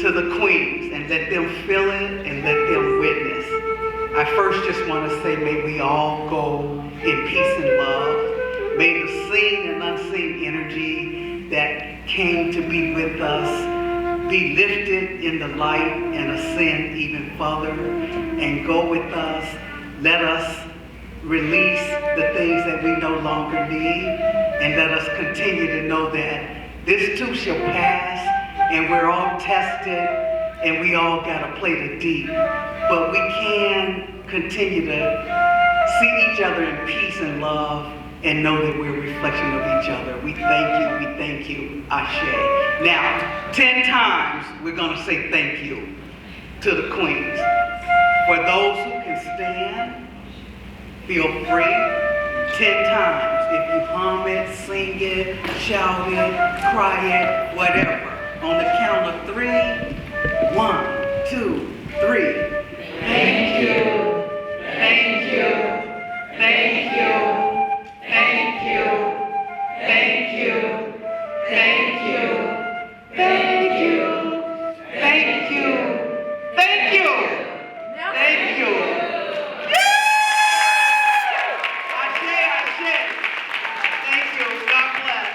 to the Queens, and let them feel it and let them witness. I first just want to say, may we all go in peace and love. May the seen and unseen energy that came to be with us be lifted in the light and ascend even further and go with us. Let us release the things that we no longer need, and let us continue to know that this too shall pass, and we're all tested, and we all gotta play the deep. But we can continue to see each other in peace and love and know that we're a reflection of each other. We thank you, Ashe. Now, 10 times we're gonna say thank you to the Queens. For those who can stand, feel free. 10 times. If you hum it, sing it, shout it, cry it, whatever. On the count of 3, 1, 2, 3. Thank you. Thank you. Thank you. Thank you. Thank you. Thank you. Thank you. Thank you. Thank you. Thank you. Thank you. God bless.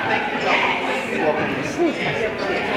Thank you. You're welcome.